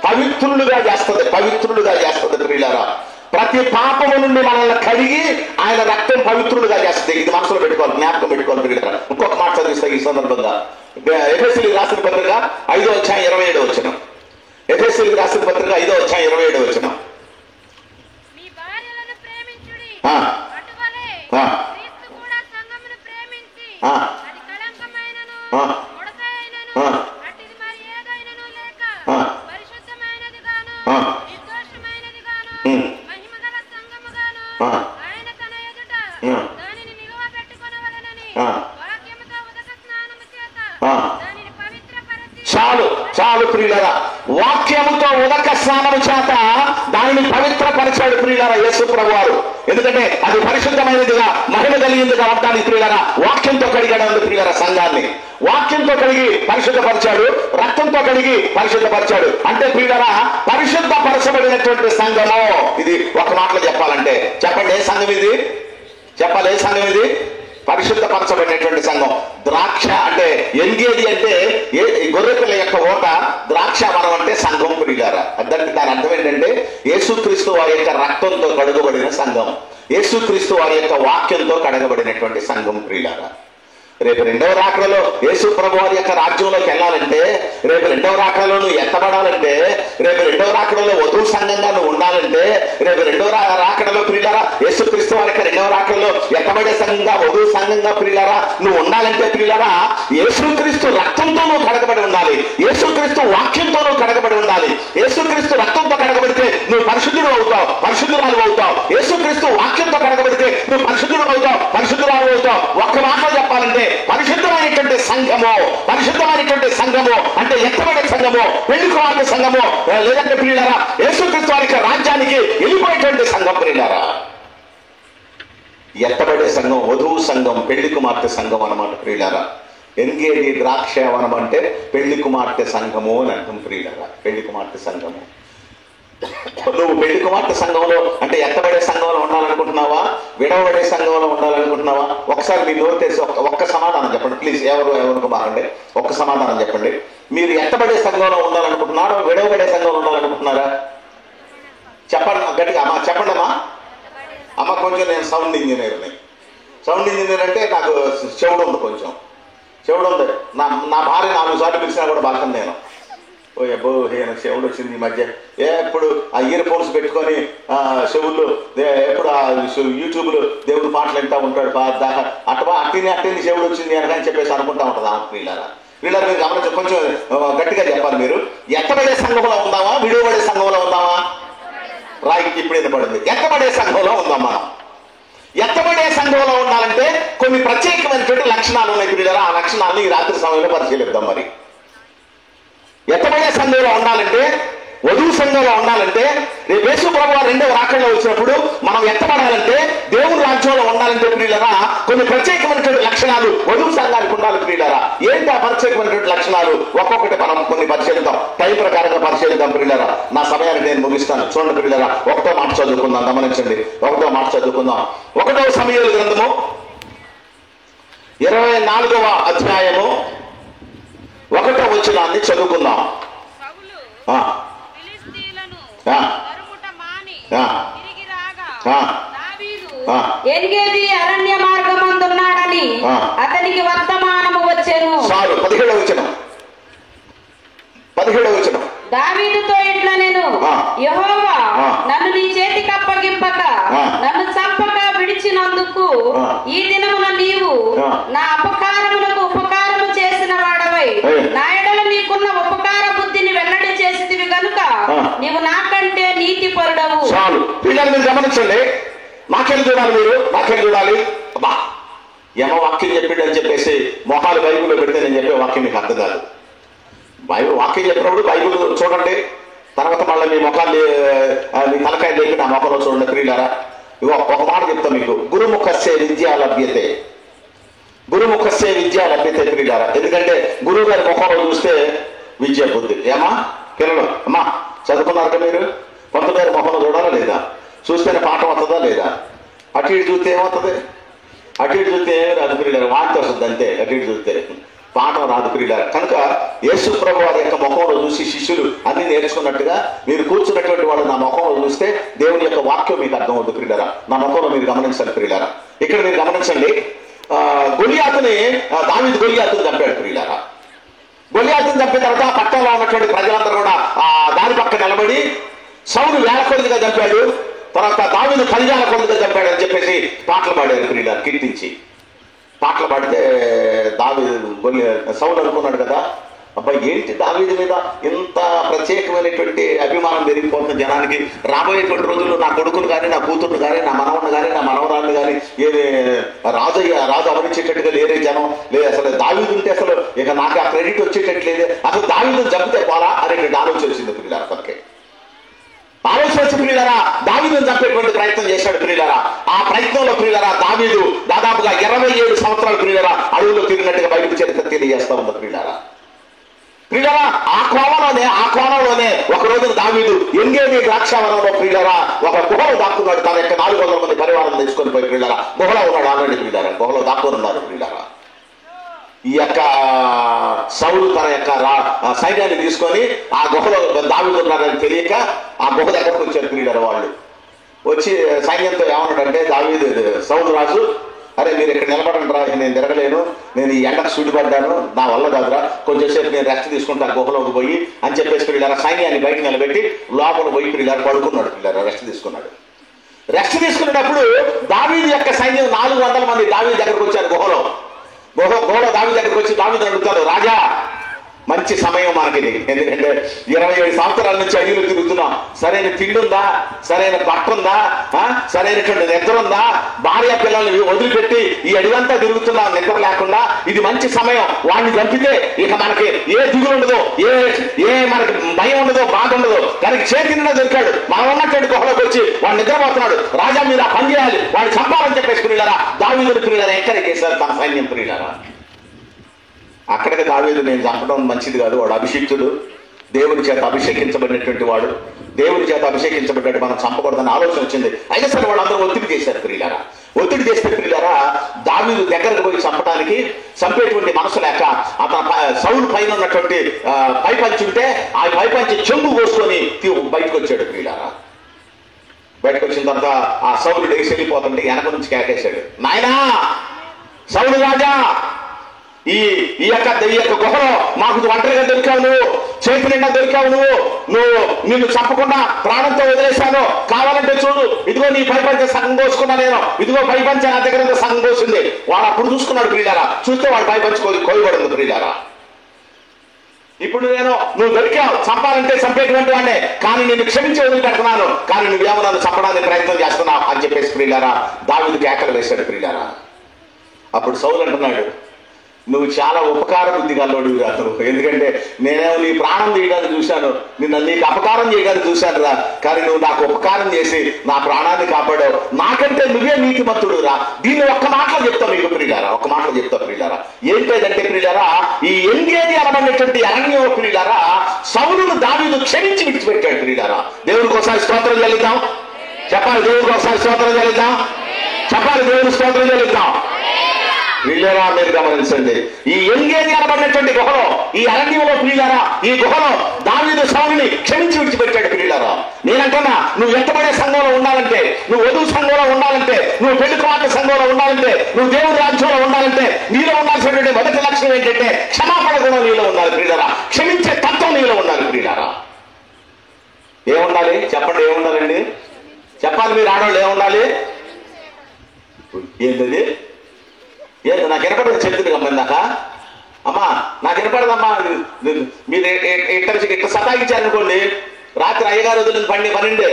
పవిత్రులుగా చేస్తుంది, పవిత్రులుగా చేస్తుంది ప్రియులారా. ప్రతి పాపము నుండి మనల్ని కడిగి ఆయన రక్తం పవిత్రులుగా చేస్తుంది. ఇది మనసులో పెట్టుకోవాలి, జ్ఞాపకం పెట్టుకోవాలి ప్రియులారా. ఇంకొక మాట చదివిస్తా ఈ సందర్భంగా. ఎఫెసీయులకు రాసిన పత్రిక 5వ అధ్యాయం 27వ వచనం. ఎఫెసీయులకు రాసిన పత్రిక 5వ అధ్యాయం 27వ వచనం. చాలు చాలు ప్రియులారా. వాక్యముతో ఉదక స్నానము చేత దానిని పవిత్రపరిచాడు ప్రియులారా యేసు ప్రభువారు. ఎందుకంటే అది పరిశుద్ధమైనదిగా మహిమ కలిగిందిగా ఉండడానికి ప్రియులారా వాక్యంతో కడిగాడు ప్రియులారా. సంఘాన్ని వాక్యంతో కడిగి పరిశుద్ధపరిచాడు, రక్తంతో కడిగి పరిశుద్ధపరిచాడు. అంటే ప్రియులారా పరిశుద్ధపరచబడినటువంటి సంఘము ఇది. ఒక మాటలో చెప్పాలంటే చెప్పండి, ఏ సంఘం ఇది? చెప్పాలి, ఏ సంఘం ఇది? పరిశుద్ధపరచబడినటువంటి సంఘం. ద్రాక్ష అంటే ఎంగేది అంటే గొర్రెపిల్ల యొక్క ఓట, ద్రాక్ష వనం అంటే సంఘం ప్రియులారా. దాని అర్థం ఏంటంటే యేసుక్రీస్తు వారి యొక్క రక్తంతో కడుగబడిన సంఘం, యేసుక్రీస్తు వారి యొక్క వాక్యంతో కడగబడినటువంటి సంఘం ప్రియులారా. రేపు రెండవ రాకడలో యేసు ప్రభు వారి యొక్క రాజ్యంలోకి వెళ్ళాలంటే, రేపు రెండవ రాకడలో నువ్వు ఎత్తబడాలంటే, రేపు రెండవ రాకడలో వధువు సంఘంగా నువ్వు ఉండాలంటే, రేపు రెండవ రాకడలో ప్రియులారా యేసుక్రీస్తు వారి యొక్క రెండవ రాకడలో ఎత్తబడే సంఘంగా వధువు సంఘంగా ప్రియులారా నువ్వు ఉండాలంటే ప్రియులారా యేసుక్రీస్తు రక్తంతో నువ్వు కడగబడి ఉండాలి. యేసుక్రీస్తు వాక్యంతో నువ్వు కడగబడి ఉండాలి. యేసుక్రీస్తు రక్తంతో కడగబడితే నువ్వు పరిశుద్ధుడు అవుతావు, పరిశుద్ధురాలు అవుతావు. యేసుక్రీస్తు వాక్యంతో కడగబడితే నువ్వు పరిశుద్ధుడు అవుతావు, పరిశుద్ధురాలు అవుతావు. ఒక్క మాటలో చెప్పాలంటే పరిశుద్ధమైనటువంటి సంఘము, పరిశుద్ధమైనటువంటి సంఘము అంటే ఎత్తబడే సంఘము, పెళ్లి కుమార్తె సంఘము, లేదంటే ప్రియులారా యేసుక్రీస్తు వారి రాజ్యానికి వెళ్ళిపోయేటువంటి సంఘం ప్రియులారా. ఎత్తబడే సంఘం వధువు సంఘం, పెళ్లి కుమార్తె సంఘం అన్నమాట ప్రియులారా. ఎంగేడి ద్రాక్షవనం అంటే పెళ్లి కుమార్తె సంఘము అని అర్థం ప్రియులారా. పెళ్లి కుమార్తె సంఘము. నువ్వు పెళ్లి కుమార్తె సంఘంలో అంటే ఎత్తబడే సంఘంలో ఉండాలనుకుంటున్నావా, విడవబడే సంఘంలో ఉండాలనుకుంటున్నావా? ఒకసారి మీ నోరు తెరిచి ఒక్క సమాధానం చెప్పండి ప్లీజ్. ఎవరికి బాగుండే ఒక్క సమాధానం చెప్పండి. మీరు ఎత్తబడే సంఘంలో ఉండాలనుకుంటున్నారా, విడవబడే సంఘంలో ఉండాలనుకుంటున్నారా? చెప్పండి గట్టిగా అమ్మా, చెప్పండి అమ్మా. అమ్మ కొంచెం నేను సౌండ్ ఇంజనీర్ని. సౌండ్ ఇంజనీర్ అంటే నాకు చెవుడు ఉంది, కొంచెం చెవుడు ఉంది. నా భార్య 4 సార్లు పిలిచినా కూడా బాగా నేను ఓ అబ్బో నాకు చెవుడు వచ్చింది ఈ మధ్య. ఎప్పుడు ఆ ఇయర్ ఫోన్స్ పెట్టుకొని చెవుల్లో ఎప్పుడు యూట్యూబ్లో దేవుడు పాటలు వింటూ ఉంటాడు. అట్టిని చెవుడు వచ్చింది అని చెప్పేసి అనుకుంటా ఉంటుంది ఆ పిల్లరా. వీళ్ళని మీరు గమనించి కొంచెం గట్టిగా చెప్పాలి. మీరు ఎత్తబడే సంఘంలో ఉందామా, విడువబడే సంఘంలో ఉందామా? రాయికి ఇప్పుడు వినపడింది. ఎత్తబడే సంఘంలో ఉందాం మనం. ఎత్తబడే సంఘంలో ఉండాలంటే కొన్ని ప్రత్యేకమైనటువంటి లక్షణాలు ఉన్నాయి పిల్లరా. ఆ లక్షణాలను ఈ రాత్రి సమయంలో పరిశీలిద్దాం. మరి ఎత్తబడే సంఘంలో ఉండాలంటే, వధువు సంఘంలో ఉండాలంటే, రేపు యేసు ప్రభువు రెండవ రాకడలో వచ్చినప్పుడు మనం ఎత్తబడాలంటే, దేవుని రాజ్యంలో ఉండాలంటే ప్రియులరా కొన్ని ప్రత్యేకమైనటువంటి లక్షణాలు వధువు సంఘానికి ఉండాలి ప్రియులరా. ఏంటి ఆ ప్రత్యేకమైనటువంటి లక్షణాలు? ఒక్కొక్కటి మనం కొన్ని పరిశీలిద్దాం, టైం ప్రకారంగా పరిశీలిద్దాం ప్రియులరా. నా సమయాన్ని నేను ముగిస్తాను. చూడండి ప్రియులరా, 1వ మాట చదువుకుందాం. గమనించండి, 1వ మాట చదువుకుందాం. 1వ సమూయేలు గ్రంథము 24వ అధ్యాయము 1వ వచనాన్ని చదువుకుందాం. ఎన్గేది అరణ్య మార్గమందున్నాడని అతనికి వర్తమానము వచ్చెను. 17వ వచనం. దావీదుతో ఇట్లా నేను యెహోవా నన్ను నీ చేతికి అప్పగింపక నన్ను చంపక విడిచినందుకు ఈ దినమున నీవు నా అపకారములకు ఉపకారము చేసిన వాడవై నా ఎడల నీకున్న ఉపకార బుద్ధిని వెల్లడి చేసితివి గనుక నీవు నాకంటే నీతి పరుడవు. చాలు పిల్లలు మీరు గమనించండి. నాకేం చూడాలి, మీరు నాకేం చూడాలి? అబ్బా ఏమో వాక్యం చెప్పిండు అని చెప్పేసి మొహాలు బైబిల్లో పెడితే నేను చెప్పే వాక్యం మీకు అర్థం కాదు. బైబిల్ వాక్యం చెప్పినప్పుడు బైబిల్ చూడండి, తర్వాత మళ్ళీ మీ మొఖాన్ని మీ తలకాయ లేపి నా మొఖంలో చూడండి ప్రియులారా. ఒక మాట చెప్తా మీకు, గురుముఖస్య విద్యా లభ్యతే, గురుముఖస్య విద్యా లభ్యతే ప్రియులారా. ఎందుకంటే గురువు గారి ముఖంలో చూస్తే విద్య బుద్ధి. ఏమా పిల్లలు, అమ్మా చదువుకున్నారుగా మీరు? పంతులు గారి ముఖంలో చూడాలా లేదా? చూస్తేనే పాఠం వస్తుందా లేదా? అటు ఇటు చూస్తే ఏమవుతుంది? అటు ఇటు చూస్తే ఏమి రాదు ప్రియులారా, వాటితో వస్తుంది అంతే. అటు ఇటు చూస్తే పాఠం రాదు ప్రియులారా. కనుక యేసు ప్రభు వారి యొక్క ముఖంలో చూసి శిష్యులు అన్ని నేర్చుకున్నట్టుగా మీరు కూర్చున్నటువంటి వాళ్ళు నా ముఖంలో చూస్తే దేవుని యొక్క వాక్యం మీకు అర్థం అవుతుంది ప్రియులారా. నా ముఖంలో మీరు గమనించండి ప్రియులారా. ఇక్కడ మీరు గమనించండి, గొలియాతుని దావీదు గొలియాతుని చంపాడు ప్రియులారా. గొలియాతుని చంపిన తర్వాత పట్టణంలో ఉన్నటువంటి ప్రజలందరూ కూడా దాని పక్క నిలబడి సౌలు 1000 కొద్దిగా చంపాడు, తర్వాత దావీదు 10,000 కొద్దిగా చంపాడు అని చెప్పేసి పాటలు పాడారు ప్రియులారా. కీర్తించి పాటలు పాడితే సౌలు అనుకున్నాడు కదా, అబ్బాయి ఏంటి దావీదు మీద ఇంత ప్రత్యేకమైనటువంటి అభిమానం పెరిగిపోతున్న జనానికి, రాబోయేటువంటి రోజుల్లో నా కొడుకులు కానీ నా కూతుర్లు కానీ నా మనవన్ని కానీ నా మనవరాన్ని కానీ ఏది రాజు అవరించేటట్టుగా లేరే జనం లేదు. అసలు దావీదు ఉంటే అసలు ఇక నాకు ఆ క్రెడిట్ వచ్చేటట్లేదే, అసలు దావీదుని చంపితే పోలా అనేటువంటి ఆలోచన వచ్చింది ప్రియులారా. తనకి ఆలోచన వచ్చి ప్రియులారా దావీదుని చంపేటువంటి ప్రయత్నం చేశాడు ప్రియులారా. ఆ ప్రయత్నంలో ప్రియులారా దావీదు దాదాపుగా 27 సంవత్సరాలు ప్రియులారా అడవుల్లో తిరిగినట్టుగా బైబిల్ చరిత్ర తెలియజేస్తా ఉంది ప్రియులారా. ప్రియులారా ఆ కోణంలోనే ఒక రోజున దావీదు ఎంగేది ద్రాక్షావనంలో ప్రియులారా ఒక గుహలో దాక్కున్నాడు. తన యొక్క 400 మంది పరివారం తెచ్చుకొని పోయి ప్రియులారా గుహలో ఉన్నాడు ఆల్రెడీ ప్రియులారా. గుహలో దాక్కుని ఉన్నారు ప్రియులారా. ఈ యొక్క సౌలు తన యొక్క సైన్యాన్ని తీసుకొని ఆ గుహలో దావీదు ఉన్నారని తెలియక ఆ గుహ దగ్గరకు వచ్చారు ప్రియులారా. వాళ్ళు వచ్చి సైన్యంతో ఏమన్నాడంటే, సౌలు రాజు అరే మీరు ఇక్కడ నిలబడండి రా, నేను తిరగలేను, నేను ఈ ఎండకు సుడిపడ్డాను, నా వల్ల కాదురా, కొంచెంసేపు నేను రెస్ట్ తీసుకుంటాను గుహలోకి పోయి అని చెప్పేసి పిల్లారా సైన్యాన్ని బయట నిలబెట్టి లోపల పోయి పిల్లారు పడుకున్నాడు. పిల్లారా రెస్ట్ తీసుకున్నాడు. రెస్ట్ తీసుకునేటప్పుడు దావీదు యొక్క సైన్యం 400 మంది దావీదు దగ్గరకు వచ్చారు. గుహలో దావీదు దగ్గరకు వచ్చి దావీదు అడుగుతారు, రాజా మంచి సమయం మనకిది, ఎందుకంటే 27 సంవత్సరాల నుంచి అడవిలో తిరుగుతున్నాం, సరైన తిండి ఉందా, సరైన బట్ట ఉందా, సరైనటువంటి నిద్ర ఉందా, భార్య పిల్లల్ని వదిలిపెట్టి ఈ అడవంతా తిరుగుతున్నాం నిద్ర లేకుండా, ఇది మంచి సమయం, వాడిని చంపితే ఇక మనకి ఏ దిగులు ఉండదు, ఏ మనకి భయం ఉండదు, బాధ ఉండదు, కనుక చేతి నిండా దొరికాడు, మనం ఉన్నటువంటి గుహలోకి వచ్చి వాడు నిద్రపోతున్నాడు, రాజా మీరు ఆ పని చేయాలి, వాడు చంపాలని చెప్పేసి ప్రియులారా దావీదు ప్రియులారా ఎంకరేజ్ చేశారు తన సైన్యం ప్రియులారా. అక్కడికి దావీదు నేను చంపడం మంచిది కాదు, వాడు అభిషిక్తుడు, దేవుని చేత అభిషేకించబడినటువంటి వాడు, దేవుని చేత అభిషేకించబడ్డాడు, మనం చంపకూడదని ఆలోచన వచ్చింది. అయితే సరే వాళ్ళందరూ ఒత్తిడి చేశారు ప్రియులారా. ఒత్తిడి చేస్తే ప్రియులారా దావీదు దగ్గరకు పోయి చంపేటువంటి మనసు లేక అతను సౌలు పైన ఉన్నటువంటి పైపంచి ఉంటే ఆ పైపంచి చెంగు కోసుకొని బయటకు వచ్చాడు ప్రియులారా. బయటకు వచ్చిన తర్వాత ఆ సౌలు డేసి వెళ్ళిపోతుంటే వెనక నుంచి కేకేశాడు, నాయనా సౌలు రాజా, ఈ యొక్క గుహలో మాకు ఒంటరిగా దొరికావు, నువ్వు చేతి నిండా దొరికావు, నిన్ను చంపకుండా ప్రాణంతో వదిలేశాను, కావాలంటే చూడు, ఇదిగో నీ పైపంచ సగం కోసుకున్నా నేను, ఇదిగో పైపంచ నా దగ్గర సగం కోసింది. వాడు అప్పుడు చూసుకున్నాడు ప్రియులారా, చూస్తే వాడు పైపంచి కోయబడింది ప్రియులారా. ఇప్పుడు నువ్వు దొరికావు, చంపాలంటే చంపేటువంటి వాడినే, కానీ నేను క్షమించి వదిలిపెడుతున్నాను, కానీ నువ్వేమో నన్ను చంపడానికి ప్రయత్నం చేస్తున్నావు అని చెప్పేసి ప్రియులారా దావీదు కేకలు వేశాడు ప్రియులారా. అప్పుడు సౌలు అంటున్నాడు, నువ్వు చాలా ఉపకార బుద్ధి కల్లోడు అతను, ఎందుకంటే నేనేమో నీ ప్రాణం చేయడానికి చూశాను, నీకు అపకారం చేయడానికి చూశాను రా, కానీ నువ్వు నాకు ఉపకారం చేసి నా ప్రాణాన్ని కాపాడావు, నాకంటే నువ్వే నీతిమంతుడు రా. దీన్ని ఒక్క మాటలో చెప్తా మీకు ప్రియులారా, ఒక్క మాటలో చెప్తా ప్రియులారా. ఏంటంటే ప్రియులారా ఈ ఎంగేది అనబడినటువంటి అరణ్యం ప్రియులారా సౌలును దావీదు క్షమించి విడిచిపెట్టాడు ప్రియులారా. దేవునికి ఒకసారి స్తోత్రం చెల్లిద్దాం, చెప్పాలి, దేవునికి ఒకసారి స్తోత్రం చెల్లిద్దాం, చెప్పాలి, దేవుని స్తోత్రం చెల్లిద్దాం. ప్రియులారా మీరు గమనించండి, ఈ ఎంగేది అనబడినటువంటి గుహలో, ఈ అరణ్యంలో ప్రియులారా, ఈ గుహలో దావీదు సౌలుని క్షమించి విడిచిపెట్టాడు ప్రియులారా. నేనంటున్నా, నువ్వు వెంటబడే సంఘంలో ఉండాలంటే, నువ్వు వధువు సంఘంలో ఉండాలంటే, నువ్వు పెళ్లి కుమార్తె సంఘంలో ఉండాలంటే, నువ్వు దేవుడి రాజ్యంలో ఉండాలంటే నీలో ఉండాల్సినటువంటి మొదటి లక్షణం ఏంటంటే క్షమాపణ గుణం నీలో ఉండాలి ప్రియులారా, క్షమించే తత్వం నీలో ఉండాలి ప్రియులారా. ఏముండాలి చెప్పండి, ఏముండాలండి చెప్పాలి, మీరు ఆడవాళ్ళు ఏముండాలి, ఏంటది ఏదో నాకు వినపడదు చెప్తుంది గమ్మందాక, అమ్మా నాకు వినపడదమ్మా, మీరు ఇట్ట సతాయించారనుకోండి, రాత్రి అయ్యగారు వదిలింది 12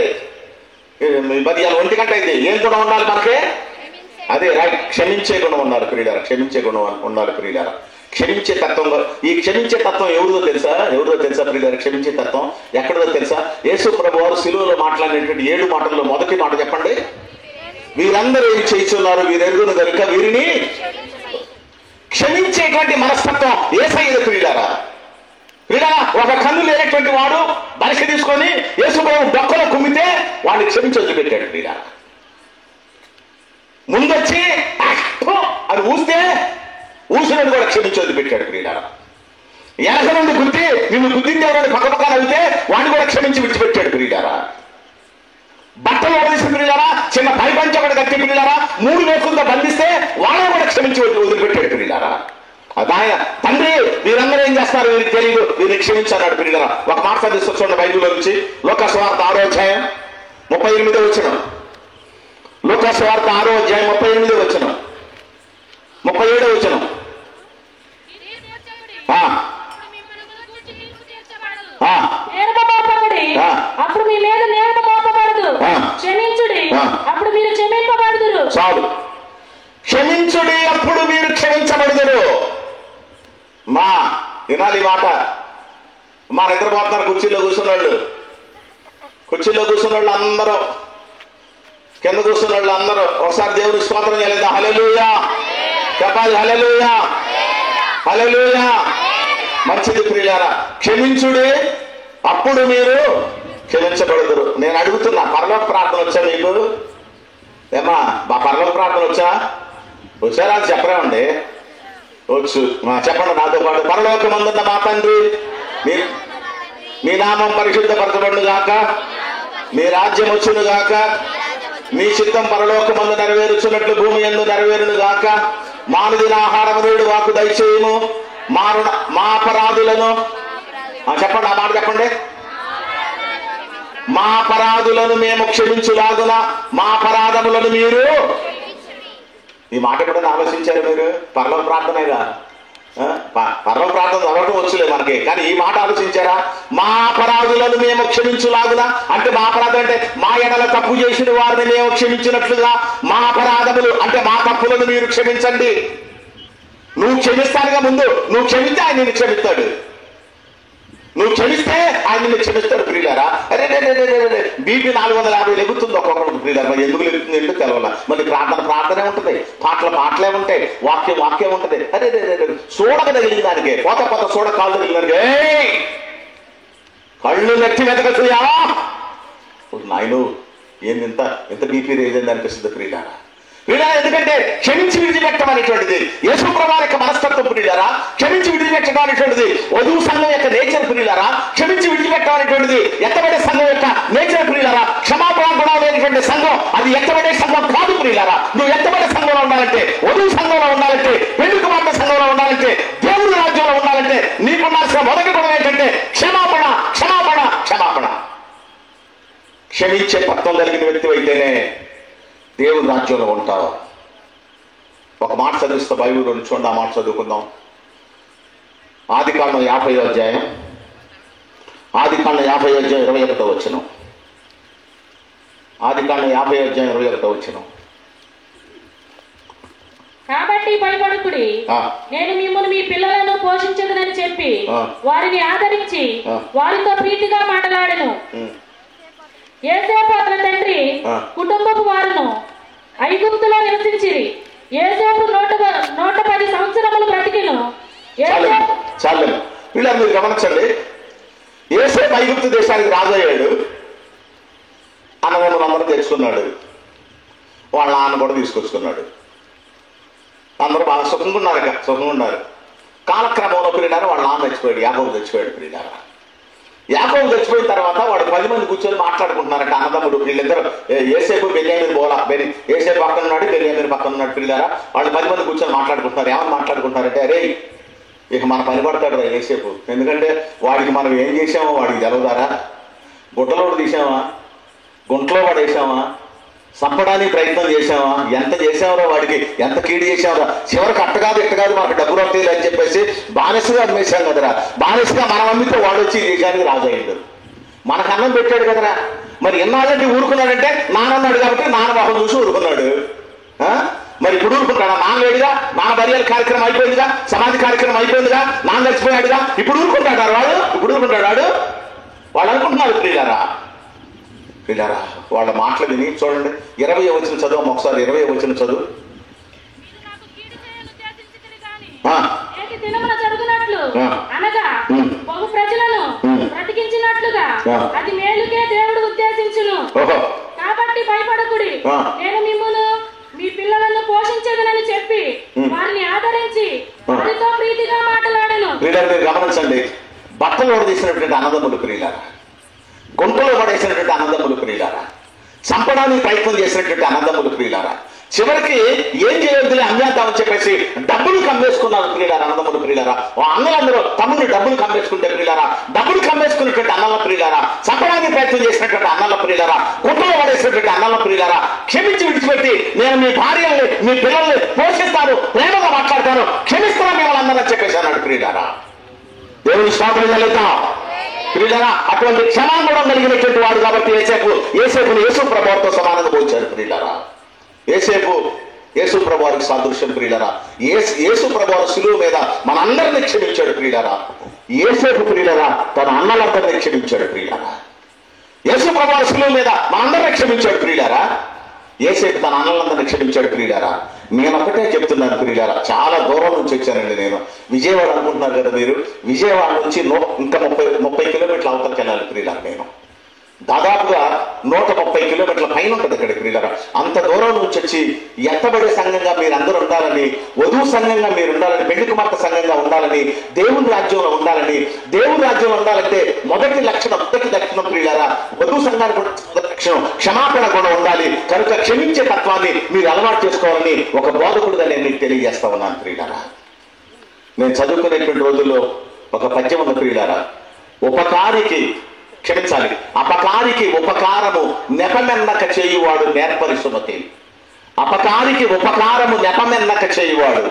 1 గంట అయితే ఏం గుణం ఉండాలి మనకే, అదే రైట్, క్షమించే గుణం ఉండాలి ప్రియులారా, క్షమించే గుణం ఉండాలి ప్రియులారా. క్షమించే తత్వం, ఈ క్షమించే తత్వం ఎవరిదో తెలుసా ప్రియులారా? క్షమించే తత్వం ఎక్కడదో తెలుసా? యేసు ప్రభు వారు సిలువలో మాట్లాడినటువంటి 7 మాటల్లో మొదటి మాట చెప్పండి, వీరందరూ ఏమి చేస్తున్నారు, వీరెరుగును కనుక వీరిని క్షమించేటువంటి మనస్తత్వం యేసయ్య ప్రియులారా. ఒక కన్ను లేనటువంటి వాడు బలిష తీసుకొని యేసు ప్రభు డొక్కలో కుమ్మితే వాడిని క్షమించి వదిలిపెట్టాడు ప్రియులారా. ముందొచ్చి అని ఊసినట్టు కూడా క్షమించి వదిలిపెట్టాడు ప్రియులారా. వెనక నుండి గుద్ది నిన్ను గుద్దించేవాడిని పక్కపక్క నవ్వితే వాడిని కూడా క్షమించి విడిచిపెట్టాడు ప్రియులారా. బట్టలు వదిలేసిన ప్రియులారా, చిన్న పైపంచ ఒకటి కట్టి ప్రియులారా, 3 వేకులతో బంధిస్తే వాళ్ళని కూడా క్షమించి వదిలిపెట్టాడు ప్రియులారా. ఆయన తండ్రి వీరందరూ ఏం చేస్తారు వీరికి తెలియదు, వీరిని క్షమించాడు ప్రియులారా. ఒక మాట తీసుకొచ్చుకోండి బైబిల్లో నుంచి, లూకా సువార్త 6వ అధ్యాయం 38వ వచనం, లూకా సువార్త 6వ అధ్యాయం 38వ వచనం 37వ వచనం. అప్పుడు మీ మీద నేరము మోపబడదు, క్షమించుడి అప్పుడు మీరు క్షమింపబడుదురు. చాలు, క్షమించుడి అప్పుడు మీరు క్షమించబడుదురు. మా వినాలి మాట. మా నిద్రపోతున్నారు కుర్చీలో కూర్చున్న వాళ్ళు అందరూ, కింద కూర్చున్న వాళ్ళు అందరూ ఒకసారి దేవుని స్తోత్రం చేయలేదా? హల్లెలూయా చెప్పాలి, హల్లెలూయా హల్లెలూయా. మంచిది ప్రియులారా, క్షమించుడి అప్పుడు మీరు క్షమించబడుదురు. నేను అడుగుతున్నా, పరలోక ప్రార్థన వచ్చా మీకు? ఏమా మా పరలోక ప్రార్థన వచ్చారా అని చెప్పరేమండి? వచ్చు, చెప్పండి నాతో పాటు. పరలోకమందున్న మా తండ్రి, మీ నామం పరిశుద్ధపరచబడును గాక, మీ రాజ్యం వచ్చును గాక, నీ చిత్తం పరలోకమందు నెరవేరుచున్నట్లు భూమి యందు నెరవేరును గాక. మానుదిన ఆహారము నేడు మాకు దయచేయము. మా అపరాధులను చెప్పండి, ఆ మాట చెప్పండి. మా అపరాధులను మేము క్షమించులాగున మా అపరాధములను మీరు. ఈ మాట ఎప్పుడైనా ఆలోచించారు మీరు? పరలోక ప్రార్థనేగా, పరలోక ప్రార్థన చదవటం వచ్చులే మనకి, కానీ ఈ మాట ఆలోచించారా? మా అపరాధులను మేము క్షమించులాగున అంటే మా అపరాధం అంటే మా ఎడల తప్పు చేసిన వారిని మేము క్షమించినట్లుగా మా అపరాధములు అంటే మా తప్పులను మీరు క్షమించండి. నువ్వు క్షమిస్తానుగా, ముందు నువ్వు క్షమిస్తే ఆయన నిన్ను క్షమిస్తాడు. నువ్వు క్షమిస్తే ఆయన నిన్ను క్షమిస్తాడు. ప్రియులారా, అరే బీపీ 450 లెగుతుంది ఒక్కొక్కరికి. ప్రియులారా, మరి ఎందుకు లెగుతుంది ఏంటో తెలవాల. మళ్ళీ ప్రార్థనే ఉంటుంది, పాటలే ఉంటాయి, వాక్యం ఉంటుంది. అరే చూడక తగిలిన దానికే పోత చూడ కాళ్ళు తగిలిన దానికే కళ్ళు నెట్టి వెతకచ్చుయా నాయను. ఏంది ఎంత బీపీ రేజ్ అయింది అనిపిస్తుంది ప్రియులారా. ప్రియులారా, ఎందుకంటే క్షమించి విడిచిపెట్టడం అనేటువంటిది యేసు ప్రభువు యొక్క మనస్తత్వం. ప్రియులారా, క్షమించి విడిచిపెట్టడం అనేటువంటిది వధువు సంఘం యొక్క నేచర్. ప్రియులారా, క్షమించి విడిచిపెట్టడం అనేటువంటిది ఎత్తబడే సంఘం యొక్క నేచర్. ప్రియులారా, క్షమాపణ గుణం లేనటువంటి సంఘం అది ఎత్తబడే సంఘం కాదు. ప్రియులారా, నువ్వు ఎత్తబడే సంఘంలో ఉండాలంటే, వధువు సంఘంలో ఉండాలంటే, పెళ్లి కుమార్తె సంఘంలో ఉండాలంటే, దేవుడి రాజ్యంలో ఉండాలంటే నీకున్నాల్సిన మొదటి గుణం ఏంటంటే క్షమాపణ. క్షమించే తత్వం కలిగిన వ్యక్తి అయితేనే దేవుని రాజ్యంలో ఉంటావు. ఒక మాట చదివిస్తా బైబిల్ చూడండి, ఆ మాట చదువుకుందాం. ఆదికాండం 50వ అధ్యాయం 21వ వచనం. ఆదికాండం 50వ అధ్యాయం 21వ వచనం. కాబట్టి భయపడకుడి, నేను మిమ్మల్ని మీ పిల్లలను పోషించదునని చెప్పి వారిని ఆదరించి వారితో ప్రీతిగా మాట్లాడెను. యోసేపు అతని తండ్రి కుటుంబపు వారును ఐగుప్తులో నివసించిరి. యోసేపు 110 సంవత్సరములు బ్రతికిను. చాలు వీళ్ళ మీరు గమనించండి. యోసేపు ఐగుప్తు దేశానికి రాజయ్యాడు. అన్నదమ్ములు అందరూ తెచ్చుకున్నాడు. వాళ్ళ నాన్న కూడా తీసుకొచ్చుకున్నాడు. అందరూ బాగా సుఖంగా ఉన్నారు. కాలక్రమంలో పిల్లినారు వాళ్ళ నాన్న చచ్చిపోయాడు. యాకోబు చచ్చిపోయాడు. పిల్లినారా, యాకోబు చచ్చిపోయిన తర్వాత వాడు 10 మంది కూర్చొని మాట్లాడుకుంటున్నారంట అన్నదమ్ముడు. వీళ్ళిద్దరు యోసేపు బెన్యామీను యోసేపు పక్కన ఉన్నాడు, బెన్యామీను పక్కన ఉన్నాడు. పిల్లినారా, వాళ్ళు 10 మంది కూర్చొని మాట్లాడుకుంటున్నారు. ఏమని మాట్లాడుకుంటున్నారంటే, అరే ఇక మన పని పడతాడు రా యోసేపు. ఎందుకంటే వాడికి మనం ఏం చేసామో వాడికి తెలవదారా? గుట్టలోడు తీసామా, గుంటలో పడేసామా, చంపడానికి ప్రయత్నం చేసామా, ఎంత చేసామరా వాడికి, ఎంత కీడు చేసామరా. చివరికి అట్టకాదు ఇట్టకాదు మనకు డబ్బులు వస్తాయి అని చెప్పేసి బానిసగా అమ్మేశాం కదరా. బానిసగా మనం అమ్మితే వాడు వచ్చి ఈ దేశానికి రాజు అయ్యాడు. మనకు అన్నం పెట్టాడు కదరా. మరి ఎన్నాళ్ళంటే ఊరుకున్నాడంటే నాన్నన్నాడు కాబట్టి నాన్న మొహం చూసి ఊరుకున్నాడు. మరి ఇప్పుడు ఊరుకుంటాడా? నాన్న లేడుగా, నాన్న బర్యాల కార్యక్రమం అయిపోయిందిగా, సమాధి కార్యక్రమం అయిపోయిందిగా, నాన్న చచ్చిపోయాడుగా. ఇప్పుడు ఊరుకుంటాడు వాడు. వాళ్ళు అనుకుంటున్నారు ప్రియులారా. వాళ్ళ మాటలు విని చూడండి. 20వ వచనం చదువు ఒకసారి. 20వ వచనం చదువు. అనగా బహు ప్రజలను బ్రతికించినట్లుగా అది మేలుకే దేవుడు ఉద్దేశించును. కాబట్టి భయపడకుడి, నేను మిమ్మును మీ పిల్లలను పోషించదనని చెప్పి వారిని ఆదరించి వారితో ప్రీతిగా మాట్లాడను. మీరు గమనించండి. బట్టలు తీసినటువంటి అన్నదమ్ములు ప్రియులారా, గుంటలో పడేసినటువంటి అన్నదమ్ములు ప్రియులారా, చంపడానికి ప్రయత్నం చేసినటువంటి అన్నదమ్ములు ప్రియులారా, చివరికి ఏం చేయొద్దులే అమ్మేద్దామని చెప్పేసి డబ్బులు కమ్మేసుకున్నారు ప్రియులారా. అన్నదమ్ములు ప్రియులారా, అన్నలందరూ తమ్ముడిని డబ్బులు కమ్మేసుకుంటే ప్రియులారా, డబ్బులు కమ్మేసుకున్నటువంటి అన్నల ప్రియులారా, చంపడానికి ప్రయత్నం చేసినటువంటి అన్నల ప్రియులారా, గుంటలో పడేసినటువంటి అన్నల ప్రియులారా, క్షమించి విడిచిపెట్టి నేను మీ భార్యల్ని మీ పిల్లల్ని పోషిస్తాను, ప్రేమగా మాట్లాడతాను, క్షమిస్తాను మిమ్మల్ని అందరని చెప్పేసి అన్నాడు ప్రియులారా. దేవుని స్తోత్రం చెల్లిద్దాం ప్రియులారా. అటువంటి క్షమాగుణం కలిగినటువంటి వాడు కాబట్టి యేసేపుని యేసు ప్రభువుతో సమానంగా పోల్చారు ప్రియులారా. యేసు ప్రభు వారికి సాదృశ్యం ప్రియులారా. యేసు ప్రభు శిలువ మీద మనందరినీ క్షమించాడు ప్రియులారా. యేసేపు ప్రియులారా తన అన్నలందరినీ క్షమించాడు ప్రియులారా. యేసు ప్రభు శిలువ మీద మనందరినీ క్షమించాడు ప్రియులారా. యేసేపు తన అన్నలందరినీ క్షమించాడు ప్రియులారా. నేను ఒకటే చెప్తున్నాను ప్రియులారా, చాలా దూరం నుంచి వచ్చానండి నేను. విజయవాడ అనుకుంటున్నారు కదా మీరు, విజయవాడ నుంచి ఇంకా 30 కిలోమీటర్ల అవతలకి వెళ్ళాలి ప్రియులారా. నేను దాదాపుగా 130 కిలోమీటర్ల పైన ఉంటుంది ఇక్కడ ప్రియులారా. అంత దూరం నుంచి వచ్చి ఎత్తబడే సంఘంగా మీరు అందరూ ఉండాలని, వధువు సంఘంగా మీరు ఉండాలని, పెళ్లి కుమార్తె సంఘంగా ఉండాలని, దేవుని రాజ్యంలో ఉండాలని. దేవుని రాజ్యంలో ఉండాలంటే మొదటి లక్షణం ప్రియులారా, వధువు సంఘానికి క్షమాపణ కూడా ఉండాలి. కనుక క్షమించే తత్వాన్ని మీరు అలవాటు చేసుకోవాలని ఒక బోధకుడుగా నేను మీకు తెలియజేస్తా ఉన్నాను ప్రియులారా. నేను చదువుకునేటువంటి రోజుల్లో ఒక పద్యం ఉన్న ప్రియులారా, ఉపకారికి క్షమించాలి, అపకారికి ఉపకారము నెపమెన్నక చేయువాడు నేర్పరి సుమతి. అపకారికి ఉపకారము నెపమెన్నక చేయువాడు.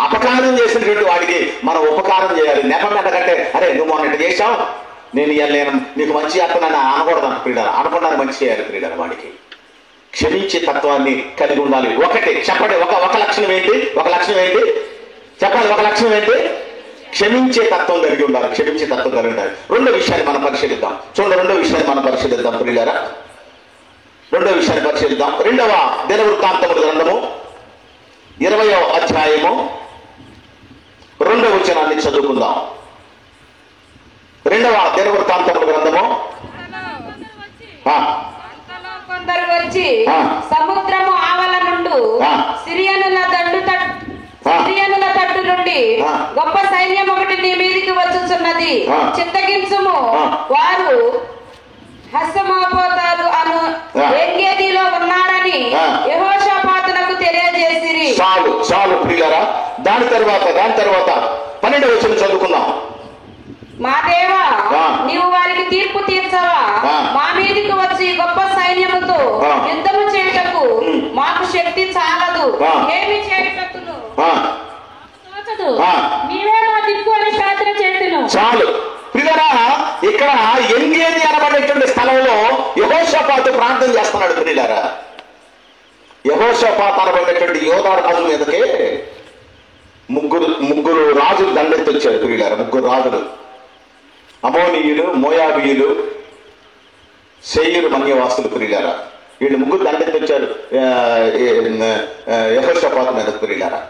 అపకారం చేసినటువంటి వాడికి మనం ఉపకారం చేయాలి. నెపమెన్నకంటే అరే నువ్వు మొన్నటి చేశావు, నేను నీకు మంచి చేస్తున్నాను అనకూడదు అంట ప్రియులారా. అనకుండా మంచి చేయాలి ప్రియులారా. వాడికి క్షమించే తత్వాన్ని కలిగి ఉండాలి. ఒకటి చెప్పండి, ఒక లక్షణం ఏంటి? ఒక లక్షణం ఏంటి చెప్పాలి? ఒక లక్షణం ఏంటి? క్షమించే తత్వం కలిగి ఉండాలి. క్షమించే తత్వం కలిగి ఉండాలి. రెండో విషయాన్ని మనం పరిశీలిద్దాం. చూడండి, రెండో విషయాన్ని మనం పరిశీలిద్దాం ప్రియులారా. రెండో విషయాన్ని పరిశీలిద్దాం. 2వ దినవృత్తాంతముల గ్రంథము 20వ అధ్యాయము 2వ వచనాన్ని చదువుకుందాం. 2వ దినవృత్తాంతముల గ్రంథము కొందరు వచ్చి సముద్రము ఆవల నుండి సిరియనుల తట్టు నుండి గొప్ప సైన్యం ఒకటి నీ మీదికి వచ్చుచున్నది, చింతగించుము, వారు హస్తమోపోతారు అను ఎంగేదిలో ఉన్నాడని యెహోషాపాతునకు తెలియజేసిరి. చాలు ప్రియులారా. దాని తర్వాత 12వ వచనం చదువుకుందాం. మా దేవా, నీవు వారికి తీర్పు తీర్చవా? మా మీదికి వచ్చి గొప్ప సైన్యముతో యుద్ధము చేయుటకు మాకు శక్తి చాలదు. ఏమి చేయుటకును నీవే మా దిక్కు అని ప్రార్థన చేతును. చాలు ప్రియులారా. ఇక్కడ ఎంగేది అనబడేటువంటి స్థలంలో యెహోషాపాతు ప్రార్థన చేస్తున్నాడు ప్రియులారా. యెహోషాపాతు అనబడేటువంటి యోధా రాజు మీదకే ముగ్గురు రాజులు దండెత్తొచ్చారు ప్రియులారా. ముగ్గురు రాజులు, అమోనీయులు, మోయాబీయులు, శేయరు మన్యవాసులు ప్రియులారా. వీళ్ళు ముగ్గురు దండెత్తొచ్చారు యెహోషాపాతు మీద ప్రియులారా.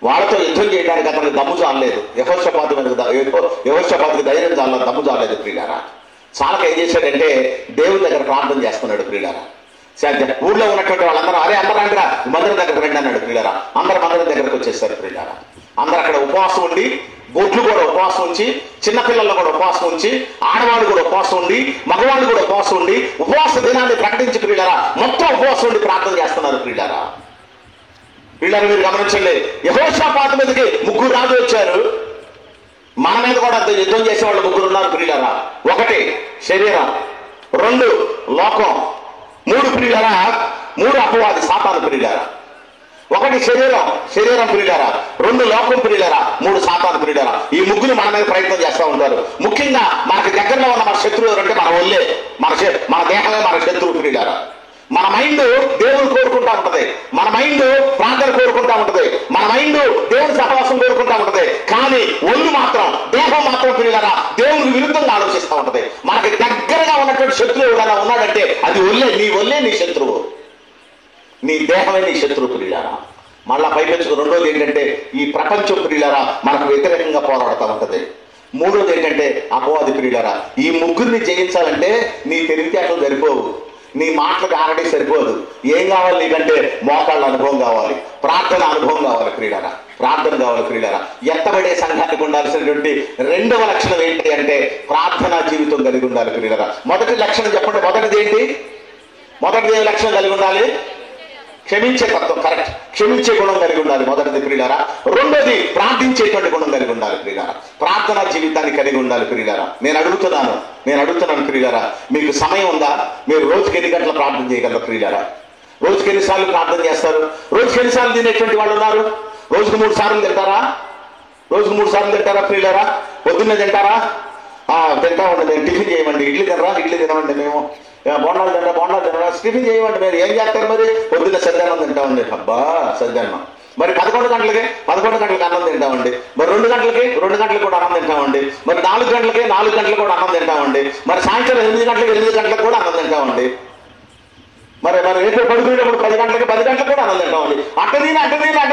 వాళ్ళతో యుద్ధం చేయడానికి అతనికి దమ్ము చాలలేదు. యెహోషాపాతు యెహోషాపాతుకి ధైర్యం చాలలేదు, దమ్ము చాలలేదు ప్రియులారా. చాలక ఏం చేశాడంటే దేవుని దగ్గర ప్రార్థన చేస్తున్నాడు ప్రియులారా. ఊళ్ళో ఉన్నటువంటి వాళ్ళందరూ అరే అందరూ రండిరా మందిరం దగ్గరకు రండి అన్నాడు ప్రియులారా. అందరు మందిరం దగ్గరకు వచ్చేసారు ప్రియులారా. అందరు అక్కడ ఉపవాసం ఉండి, బొట్లు కూడా ఉపవాసం ఉంచి, చిన్నపిల్లలు కూడా ఉపవాసం ఉంచి, ఆడవాళ్ళు కూడా ఉపవాసం ఉండి, మగవాళ్ళు కూడా ఉపవాసం ఉండి, ఉపవాస దినాన్ని ప్రకటించి ప్రియులారా మొత్తం ఉపవాసం ఉండి ప్రార్థన చేస్తున్నారు ప్రియులారా. వీళ్ళని మీరు గమనించండి. యెహోషాపాతు మీదకి ముగ్గురు రాజు వచ్చారు. మన మీద కూడా యుద్ధం చేసే వాళ్ళు ముగ్గురు ఉన్నారు ప్రియులారా. 1 శరీరం, 2 లోకం, 3 ప్రియులారా 3 అపవాది సాతాను ప్రియులారా. 1 శరీరం ప్రియులారా, 2 లోకం ప్రియులారా, 3 సాతాను ప్రియులారా. ఈ ముగ్గురు మన మీద ప్రయత్నం చేస్తూ ఉంటారు. ముఖ్యంగా మనకి దగ్గరలో ఉన్న మన శత్రువు ఎవరంటే మన ఒళ్ళే, మన దేహమే మన శత్రువు ప్రియులారా. మన మైండ్ దేవుని కోరుకుంటా ఉంటది, మన మైండ్ ప్రార్థన కోరుకుంటా ఉంటది, మన మైండ్ దేవుని సహవాసం కోరుకుంటా ఉంటది. కానీ ఒళ్ళు మాత్రం, దేహం మాత్రం ప్రియులారా దేవునికి విరుద్ధంగా ఆలోచిస్తూ ఉంటది. మనకి దగ్గరగా ఉన్నటువంటి శత్రువు ఎవరైనా ఉన్నాడంటే అది ఒళ్ళే నీ శత్రువు, నీ దేహమే నీ శత్రువు ప్రియులారా. మళ్ళా పైపెచ్చుకు రెండోది ఏంటంటే ఈ ప్రపంచం ప్రియులారా మనకు వ్యతిరేకంగా పోరాడుతూ ఉంటది. 3వది ఏంటంటే అపవాది ప్రియులారా. ఈ ముగ్గురిని జయించాలంటే నీ తెలివితేటలు సరిపోవు, నీ మాటలకు ఆరడే సరిపోదు. ఏం కావాలి నీకంటే మోకాళ్ళ అనుభవం కావాలి, ప్రార్థన అనుభవం కావాలి ప్రియులారా, ప్రార్థన కావాలి ప్రియులారా. ఎత్తబడే సంఘానికి ఉండాల్సినటువంటి 2వ లక్షణం ఏంటి అంటే ప్రార్థనా జీవితం కలిగి ఉండాలి ప్రియులారా. మొదటి లక్షణం చెప్పండి, మొదటిది ఏంటి? మొదటిది ఏ లక్షణం కలిగి ఉండాలి? క్షమించే తత్వం, కరెక్ట్, క్షమించే గుణం కలిగి ఉండాలి మొదటిది ప్రియులారా. రెండోది ప్రార్థించేటువంటి గుణం కలిగి ఉండాలి ప్రియులారా. ప్రార్థనా జీవితాన్ని కలిగి ఉండాలి ప్రియులారా. నేను అడుగుతున్నాను ప్రియులారా, మీకు సమయం ఉందా? మీరు రోజుకి ఎన్ని గంటల ప్రార్థన చేయగలరు ప్రియులారా? రోజుకి ఎన్నిసార్లు ప్రార్థన చేస్తారు? రోజుకి ఎన్నిసార్లు తినేటువంటి వాళ్ళు ఉన్నారు? రోజుకు 3 సార్లు తింటారా? రోజుకు 3 సార్లు తింటారా ప్రియులారా? పొద్దున్నే తింటారా? తింటా ఉండండి. నేను టిఫిన్ చేయమండి, ఇడ్లీ తినమండి, మేము బోండాలు తినరా, టిఫిన్ చేయమండి. మీరు ఏం చేస్తారు మరి? పొద్దున్న సద్యాన్నం తింటామండి. అబ్బా సద్యాన్నం. మరి 11 గంటలకి అన్నం తింటామండి. మరి 2 గంటలకి కూడా అన్నం తింటామండి. మరి 4 గంటలకి కూడా అన్నం తింటామండి. మరి సాయంత్రం 8 గంటలకు కూడా అన్నం తింటామండి. మరి రేపు పడుకునేటప్పుడు 10 గంటలకు కూడా అన్నం తింటామండి. అట్ట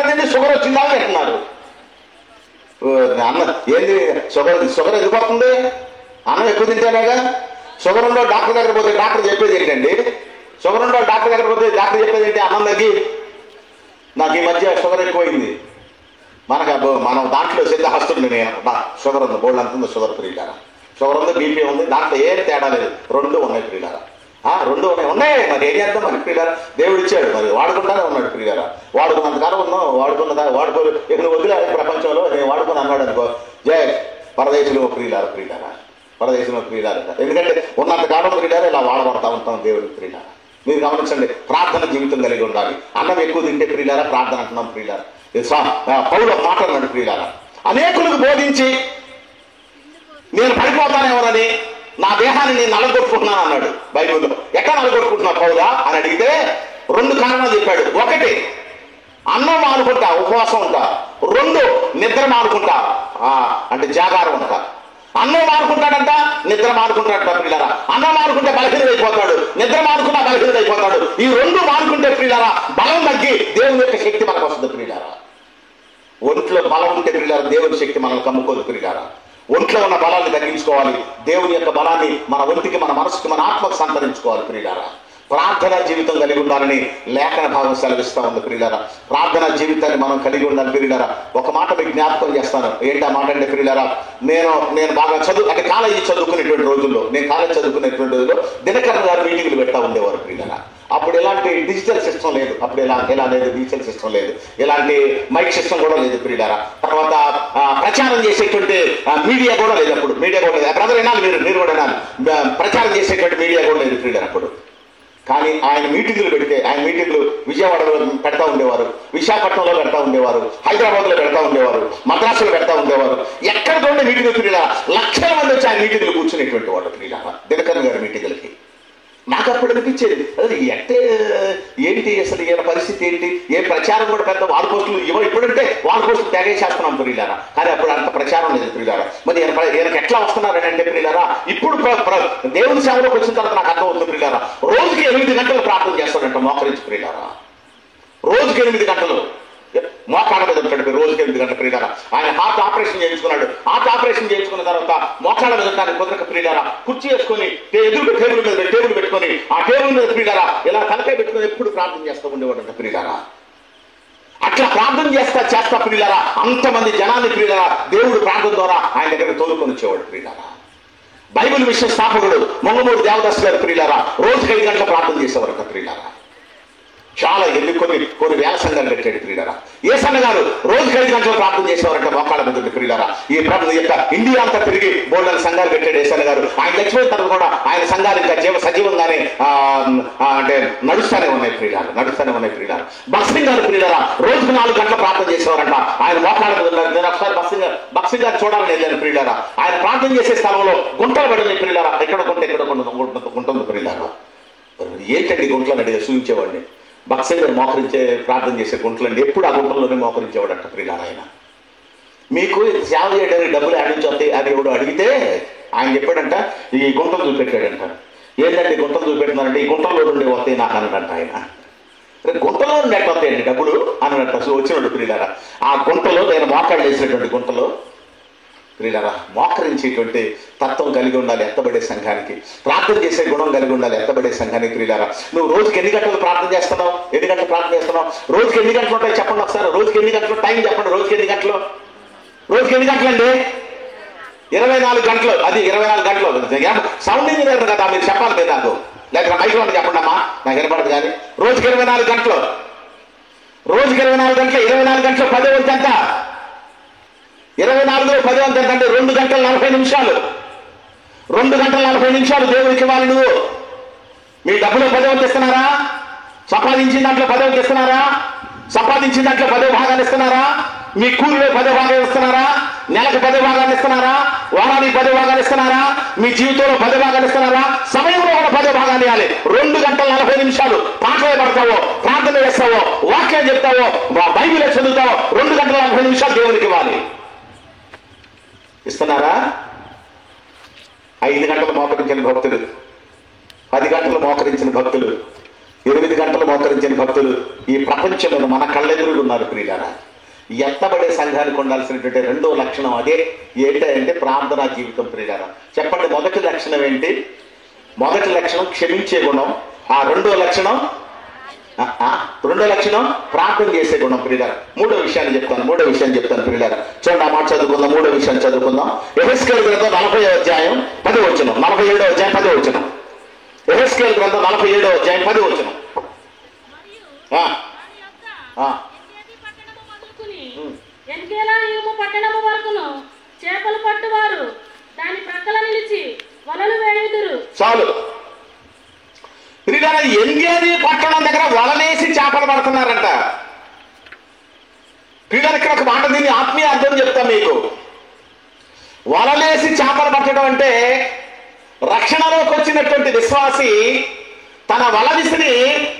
తిని షుగర్ వచ్చిందా అంటున్నారు. అన్నం ఏంది షుగర్ ఎందుకు వస్తుంది? అన్నం ఎక్కువ తింటేనేగా. షుగర్ ఉండో డాక్టర్ దగ్గర పోతే డాక్టర్ చెప్పేది ఏంటండి? షుగర్ ఉండో డాక్టర్ దగ్గర పోతే డాక్టర్ చెప్పేది ఏంటి? అన్నం తగ్గి నాకు ఈ మధ్య షుగర్ ఎక్కువైంది. మనం దాంట్లో సిద్ధహస్తుడిని నేను షుగర్ ఉంది, బోల్డ్ అంత ఉంది షుగర్ ప్రియులారా. షుగర్ ఉంది, బీపీ ఉంది, దాంట్లో ఏం తేడా లేదు, 2 ఉన్నాయి ప్రియులారా. రెండు ఉన్నాయి. మరి ఏం చేద్దాం మరి ప్రియులారా? దేవుడు ఇచ్చాడు, మరి వాడుకుంటానే ఉన్నాడు ప్రియులారా. వాడుకున్నంతకాలం ఉన్నాం, వాడుకోరు ఇక్కడ వదిలే ప్రపంచంలో నేను వాడుకుని అన్నాడు అనుకో, జయ పరదేశంలో ప్రియులారా, పరదేశంలో ప్రియులారా. ఎందుకంటే ఉన్నంతకాలం ప్రియులారా ఇలా వాడబడతా ఉంటాం దేవుడికి ప్రియులారా. మీరు గమనించండి, ప్రార్థన జీవితం కలిగి ఉండాలి. అన్నం ఎక్కువ తింటే ప్రియులారా ప్రార్థన అంటున్నాం ప్రియులారా. పౌలు మాట్లాడినాడు ప్రియులారా, అనేకులకు బోధించి నేను పడిపోతానేమోనని నా దేహాన్ని నేను నలగొట్టుకుంటున్నాను అన్నాడు బైబిల్లో. ఎట్లా నలగొట్టుకుంటున్నావు పౌలా అని అడిగితే 2 కారణాలు చెప్పాడు. 1 అన్నం మానుకుంటా, ఉపవాసం ఉంటా. 2 నిద్ర మానుకుంటా, అంటే జాగారం ఉంటా. అన్నం మానుకుంటాడంట, నిద్ర మానుకుంటాడంట ప్రియులారా. అన్నం మానుకుంటే బలహీనుడైపోతాడు, నిద్ర మానుకున్నా బలహీనుడైపోతాడు. ఈ 2 మానుకుంటే ప్రియులారా బలం తగ్గి దేవుని యొక్క శక్తి మనకు వస్తుంది ప్రియులారా. ఒంట్లో బలం ఉంటే ప్రియులారా దేవుని శక్తి మనల్ని కమ్ముకోదు ప్రియులారా. ఒంట్లో ఉన్న బలాన్ని తగ్గించుకోవాలి, దేవుని యొక్క బలాన్ని మన ఒంటికి, మన మనసుకి, మన ఆత్మకు సంతరించుకోవాలి ప్రియులారా. ప్రార్థనా జీవితం కలిగి ఉండాలని లేఖన భాగం సెలవిస్తా ఉంది ప్రియులారా. ప్రార్థనా జీవితాన్ని మనం కలిగి ఉండాలి ప్రియులారా. ఒక మాట మీకు జ్ఞాపకం చేస్తాను. ఏంటి ఆ మాట అంటే ప్రియులారా, నేను బాగా అంటే కాలేజీ చదువుకునేటువంటి రోజుల్లో, దినకరణ గారు మీటింగ్లు పెడతా ఉండేవారు ప్రియులారా. అప్పుడు ఎలాంటి డిజిటల్ సిస్టమ్ లేదు, అప్పుడు ఎలా లేదు, డిజిటల్ సిస్టమ్ లేదు, ఎలాంటి మైక్ సిస్టమ్ కూడా లేదు ప్రియులారా. తర్వాత ప్రచారం చేసేటువంటి మీడియా కూడా లేదు. అప్పుడు మీడియా కూడా లేదు. బ్రదర్ వినాలి, మీరు కూడా వినాలి. ప్రచారం చేసేటువంటి మీడియా కూడా లేదు ప్రియులారా అప్పుడు. కానీ ఆయన మీటింగులు విజయవాడలో పెడతా ఉండేవారు, విశాఖపట్నంలో పెడతా ఉండేవారు, హైదరాబాద్లో పెడతా ఉండేవారు, మద్రాసులో పెడతా ఉండేవారు. ఎక్కడికి ఉండే మీటింగులు ప్రియులారా, లక్షల మంది వచ్చి ఆయన మీటింగులు కూర్చునేటువంటి వాడు ప్రియులారా. దినకరణ గారి మీటింగులకి నాకు అప్పుడు అనిపించేది, అదే ఏంటి అసలు ఈయన పరిస్థితి ఏంటి, ఏ ప్రచారం కూడా పెద్ద వాళ్ళ పోస్టులు ఇప్పుడంటే వాళ్ళ పోస్టులు తెగేసేస్తున్నాం ప్రియులారా. కానీ అప్పుడు అంత ప్రచారం లేదు ప్రియులారా. మరి ఈయనకి ఎట్లా వస్తున్నారని అంటే ప్రియులారా, ఇప్పుడు దేవుని సేవలోకి వచ్చిన తర్వాత నాకు అర్థం అవుతుంది ప్రియులారా. రోజుకి 8 గంటలు ప్రార్థన చేస్తాడంట మోకరించి ప్రియులారా. రోజుకి 8 గంటలు మోకాళ్ళ మీద ఉంటాడు, రోజుకి 8 గంటల ప్రియులారా. ఆయన హార్ట్ ఆపరేషన్ చేయించుకున్నాడు. హార్ట్ ఆపరేషన్ చేయించుకున్న తర్వాత మోకాళ్ళ మీద ఉంటానికి కుదరక ప్రియులారా కుర్చీ వేసుకొని ఎదురు టేబుల్ పెట్టుకొని ఆ టేబుల్ మీద ప్రియులారా ఇలా తలకాయ పెట్టుకొని ఎప్పుడు ప్రార్థన చేస్తూ ఉండేవాడంట ప్రియులారా. అట్లా ప్రార్థన చేస్తా ప్రియులారా అంతమంది జనాన్ని ప్రియులారా దేవుడు ప్రార్థన ద్వారా ఆయన దగ్గర తోలుకొని వచ్చేవాడు ప్రియులారా. బైబిల్ విషయ స్థాపకుడు మొంగమూరు దేవదాస్ గారు ప్రియులారా రోజుకి 5 గంటల ప్రార్థన చేసేవారు ప్రియులారా. చాలా కొన్ని వేల సంఘాలు పెట్టాడు ప్రియులారా. ఏసన్న గారు రోజుకి 5 గంటలు ప్రార్థన చేసేవారంట మోకాళ్ళ మీద ప్రియులారా. ఈ యొక్క ఇండియా అంతా తిరిగి బోల్డెన్ సంఘాలు పెట్టాడు ఏసన్న గారు. ఆయన చచ్చిపోయిన తర్వాత కూడా ఆయన సంఘాలు ఇంకా సజీవంగానే అంటే నడుస్తూనే ఉన్నాయి ప్రియులారా. బక్సింగ్ గారు ప్రియులారా రోజుకు 4 గంటల ప్రార్థన చేసేవారంట. ఆయన మోకాళ్ళ మీద ఉన్నారు. నేను ఒకసారి బక్సింగ్ గారు చూడాలని వెళ్ళాను ప్రియులారా. ఆయన ప్రార్థన చేసే స్థలంలో గుంటలు పడినాయి ప్రియులారా. ఎక్కడ గుంటుంది ప్రియులారా. ఏంటండి గుంటలను అడిగి సూచించేవాడిని. బక్సింగ్ గారు మోకరించే ప్రార్థన చేసే గుంటలండి, ఎప్పుడు ఆ గుంటల్లోనే మోకరించేవాడంట ప్రియులారా. ఆయన మీకు సేవ చేయడానికి డబ్బులు ఆడించొస్తాయి అని ఎవడు అడిగితే ఆయన చెప్పాడంట ఈ గుంటలు చూపెట్టాడంట. ఏంటంటే గుంటలు చూపెడుతున్నారంటే ఈ గుంటల్లో నుండి వస్తాయి నాకు అన్నదంట ఆయన. గుంటలో నుండి ఎట్లా వస్తాయండి డబ్బులు అన్నట్ట వచ్చినట్టు ప్రియులారా. ఆ గుంటలో నేను మోకాళ్ళు వేసినటువంటి గుంటలో ప్రియులారా మోకరించేటువంటి తత్వం కలిగి ఉండాలి ఎత్తబడే సంఘానికి. ప్రార్థన చేసే గుణం కలిగి ఉండాలి ఎత్తబడే సంఘానికి ప్రియులారా. నువ్వు రోజుకి ఎన్ని గంటలు ప్రార్థన చేస్తున్నావు? రోజుకి ఎన్ని గంటలు ఉంటాయి చెప్పండి ఒకసారి. రోజుకి ఎన్ని గంటలు టైం చెప్పండి. రోజుకి ఎన్ని గంటలు అండి? 24 గంటలు. అది 24 గంటలు. సౌండ్ ఇంజనీర్ కదా మీరు చెప్పాలి మీరు నాకు, లేకపోతే మైక్లో చెప్పండి అమ్మా నాకు వినపడదు. కానీ రోజుకి 24 గంటలు. 24 గంటలు 10 వంతు ఎంత? 24లో 10 వంతు ఎంత అంటే 2 గంటల 40 నిమిషాలు. 2 గంటల 40 నిమిషాలు దేవుడికి ఇవ్వాలి. నువ్వు మీ డబ్బులో 10 వంతు ఇస్తున్నారా? సంపాదించిన దాంట్లో 10 వంతు ఇస్తున్నారా? సంపాదించిన దాంట్లో 10 భాగాలు ఇస్తున్నారా? మీ కూలిలో 10 భాగాలు ఇస్తున్నారా? నెలకు 10 భాగాలు ఇస్తున్నారా? వారానికి 10 భాగాలు ఇస్తున్నారా? మీ జీవితంలో 10 భాగాలు ఇస్తున్నారా? సమయంలో కూడా 10 భాగాలు ఇవ్వాలి. 2 గంటల 40 నిమిషాలు పాటలు పడతావో, ప్రార్థన చేస్తావో, వాక్యం చెప్తావో, బైబిల్ చదువుతావో 2 గంటల 40 నిమిషాలు దేవునికి ఇవ్వాలి. ఇస్తున్నారా? 5 గంటలు మోకరించిన భక్తులు, 10 గంటలు మోకరించిన భక్తులు, 8 గంటలు మోకరించిన భక్తులు ఈ ప్రపంచంలో మన కళ్ళెదురులు ఉన్నారు ప్రియులారా. ఎత్తబడే సంఘానికి ఉండాల్సినటువంటి 2వ లక్షణం అదే. ఏంటంటే ప్రార్థనా జీవితం ప్రియులారా. చెప్పండి, మొదటి లక్షణం ఏంటి? మొదటి లక్షణం క్షమించే గుణం. ఆ రెండో లక్షణం ప్రార్థన చేసే గుణం ప్రియులారా. మూడో విషయాన్ని చెప్తాను ప్రియులారా. చూడండి ఆ మాట చదువుకుందాం. మూడో విషయాన్ని చదువుకుందాం. యెహెజ్కేలు గ్రంథం 40వ అధ్యాయం 10వ వచనం, 47వ అధ్యాయం 10వ వచనం. యెహెజ్కేలు గ్రంథం 47వ అధ్యాయం 10వ వచనం. పట్టణము వరకును చేపలు పట్టువారు దాని ప్రక్కల నిలిచి వలలు వేయుదురు. చాలు. ఎంగేది పట్టణం దగ్గర వలనేసి చేపలు పడుతున్నారంట. పిల్లలు ఇక్కడ ఒక మాట, దీన్ని ఆత్మీయ అర్థం చెప్తాం మీకు. వలలేసి చేపలు పట్టడం అంటే రక్షణలోకి వచ్చినటువంటి విశ్వాసి తన వల విసిని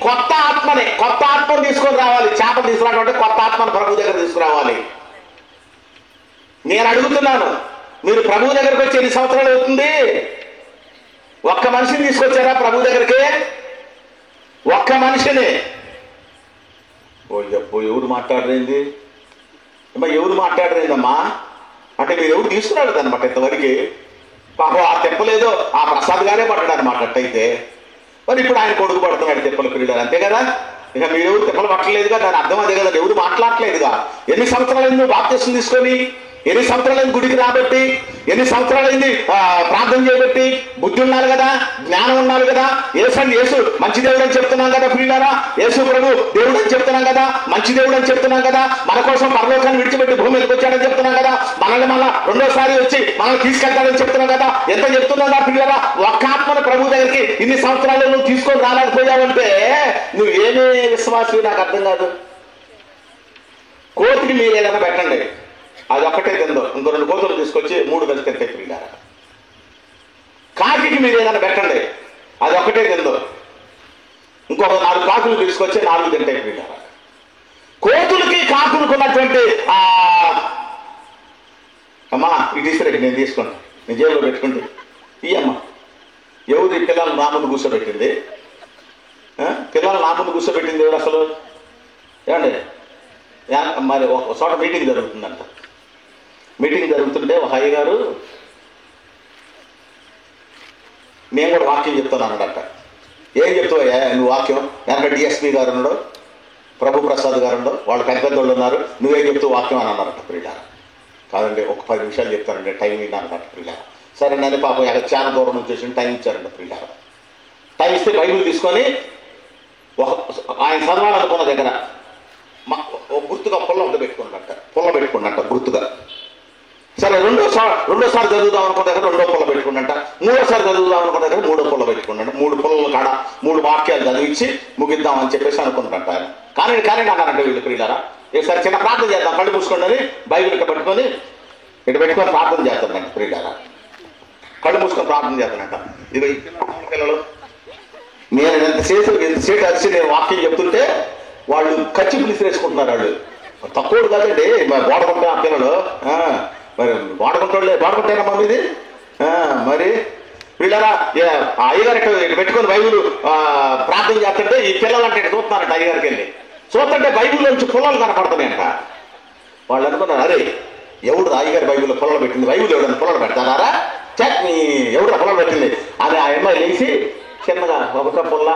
కొత్త ఆత్మను తీసుకొని రావాలి. చేపలు తీసుకురావడం అంటే కొత్త ఆత్మను ప్రభు దగ్గర తీసుకురావాలి. నేను అడుగుతున్నాను, మీరు ప్రభు దగ్గరికి వచ్చి ఎన్ని సంవత్సరాలు అవుతుంది? ఒక్క మనిషిని తీసుకొచ్చారా ప్రభు దగ్గరికి? ఒక్క మనిషిని. ఎవరు మాట్లాడరేంది అమ్మా? ఎవరు మాట్లాడరేందమ్మా అంటే మీరు ఎవరు తీసుకురాలేదు అనమాట ఇంతవరకు. పాపం ఆ తెప్పలేదో ఆ ప్రసాద్ గారే పడ్డాడు అనమాట. అట్టయితే మరి ఇప్పుడు ఆయన కొడుకు పడుతున్నాడు తెప్పలు పిల్లలు, అంతే కదా. ఇక మీరు ఎవరు తెప్పలు పట్టలేదుగా, దాని అర్థం అదే కదా. ఎవరు మాట్లాడలేదుగా. ఎన్ని సంవత్సరాలైంది నువ్వు బాప్తిసం తీసుకొని? ఎన్ని సంవత్సరాలైంది గుడికి రాబట్టి? ఎన్ని సంవత్సరాలైంది ప్రార్థన చేయబట్టి? బుద్ధి ఉండాలి కదా, జ్ఞానం ఉండాలి కదా. యేసు మంచి దేవుడు అని చెప్తున్నాం కదా ప్రియులారా. యేసు ప్రభు దేవుడు అని చెప్తున్నాం కదా, మంచి దేవుడు అని చెప్తున్నాం కదా. మన కోసం పరలోకాన్ని విడిచిపెట్టి భూమి మీదకి వచ్చాడని చెప్తున్నాం కదా. మనల్ని మళ్ళా రెండోసారి వచ్చి మనల్ని తీసుకెళ్తాడని చెప్తున్నాం కదా. ఎంత చెప్తున్నాం కదా ప్రియులారా. ఒక్క ఆత్మను ప్రభు దగ్గరికి ఇన్ని సంవత్సరాలు నువ్వు తీసుకొని రాలేకపోయావంటే నువ్వు ఏమీ విశ్వాసి నాకు అర్థం కాదు. కోతికి మీరు ఏదైనా పెట్టండి, అది ఒక్కటే తిందో. ఇంకో 2 కోతులు తీసుకొచ్చి 3 కలిసి తింటాయి ప్రియులారా. కాకికి మీరు ఏదైనా పెట్టండి, అది ఒక్కటే తిందో. ఇంకొక 4 కాకులు తీసుకొచ్చి 4 తింటాయి ప్రియులారా. కోతులకి కాకులకు ఉన్నటువంటి అమ్మా ఇది తీసుకురండి, నేను తీసుకుంటాను, నేను జేబులో పెట్టుకుంటే ఇయ్యమ్మా. ఎవరు పిల్లలు నా ముందు కూర్చోబెట్టింది? పిల్లలు నా ముందు కూర్చోబెట్టింది ఎవరు అసలు? ఏమండి, మరి ఒక చోట మీటింగ్ జరుగుతుందంట. మీటింగ్ జరుగుతుంటే ఒక అయ్యగారు నేను కూడా వాక్యం చెప్తాను అన్నాడట. ఏం చెప్తావయ్యా నువ్వు వాక్యం? వెనక డిఎస్పీ గారు ఉన్నాడు, ప్రభు ప్రసాద్ గారు ఉన్నాడు, వాళ్ళు పెద్దోళ్ళు ఉన్నారు, నువ్వేం చెప్తావు వాక్యం అని అన్నారట ప్రియులారా. కాదండి ఒక 10 నిమిషాలు చెప్తానండి, టైం ఇన్నానట ప్రియులారా. సరే నేను పాపం చాలా దూరం నుంచి వచ్చి టైం ఇచ్చారంట ప్రియులారా. టైం ఇస్తే బైబిల్ తీసుకొని ఆయన చదవాలనుకున్న దగ్గర గుర్తుగా పుల్ల పెట్టుకున్నట్ట గుర్తుగా. సరే రెండోసారి చదువుదాం అనుకున్న దగ్గర 2వ పుల్ల పెట్టుకున్నట్ట. 3వసారి చదువుదాం అనుకున్న దగ్గర 3వ పుల్ల పెట్టుకున్నట్ట. 3 పుల్లల కాడ 3 వాక్యాలు చదివించి ముగిద్దామని చెప్పేసి అనుకున్నట్ట ఆయన. కానీ అన్నారంట వీళ్ళు ప్రియులారా. ఈసారి చిన్న ప్రార్థన చేద్దాం, కళ్ళు మూసుకోండి అని బైబిల్ ఇట్లా పెట్టుకొని ప్రార్థన చేస్తానంట ప్రియులారా. కళ్ళు మూసుకొని ప్రార్థన చేస్తానంట. ఇది పిల్లలు నేను ఎంతసేపు వచ్చి నేను వాక్యం చెప్తుంటే వాళ్ళు కచ్చి పులిసి వేసుకుంటున్నారు. వాళ్ళు తక్కువ కాదండి, వాడుకుంటే ఆ పిల్లలు మరి వాడుకుంటేనమ్మా ఇది. మరి పిల్లరా అయ్యగారు ఇటు పెట్టుకొని బైబిల్ ప్రార్థన చేస్తుంటే ఈ పిల్లలు అంటే ఇటు చూస్తున్నారంట. అయ్యగారికి వెళ్ళి చూస్తుంటే బైబిల్లో నుంచి పుల్లలు కనపడుతున్నాయంట. వాళ్ళు అనుకున్నారు, అరే ఎవడు అయ్యగారి బైబిల్లో పుల్లలు పెట్టింది? బైబిల్ ఎవడన్నా పుల్లలు పెడతారా? చట్నీ ఎవడు పుల్లలు పెట్టింది అని ఆ అమ్మాయి లేచి చిన్నగా 1వ పుల్ల,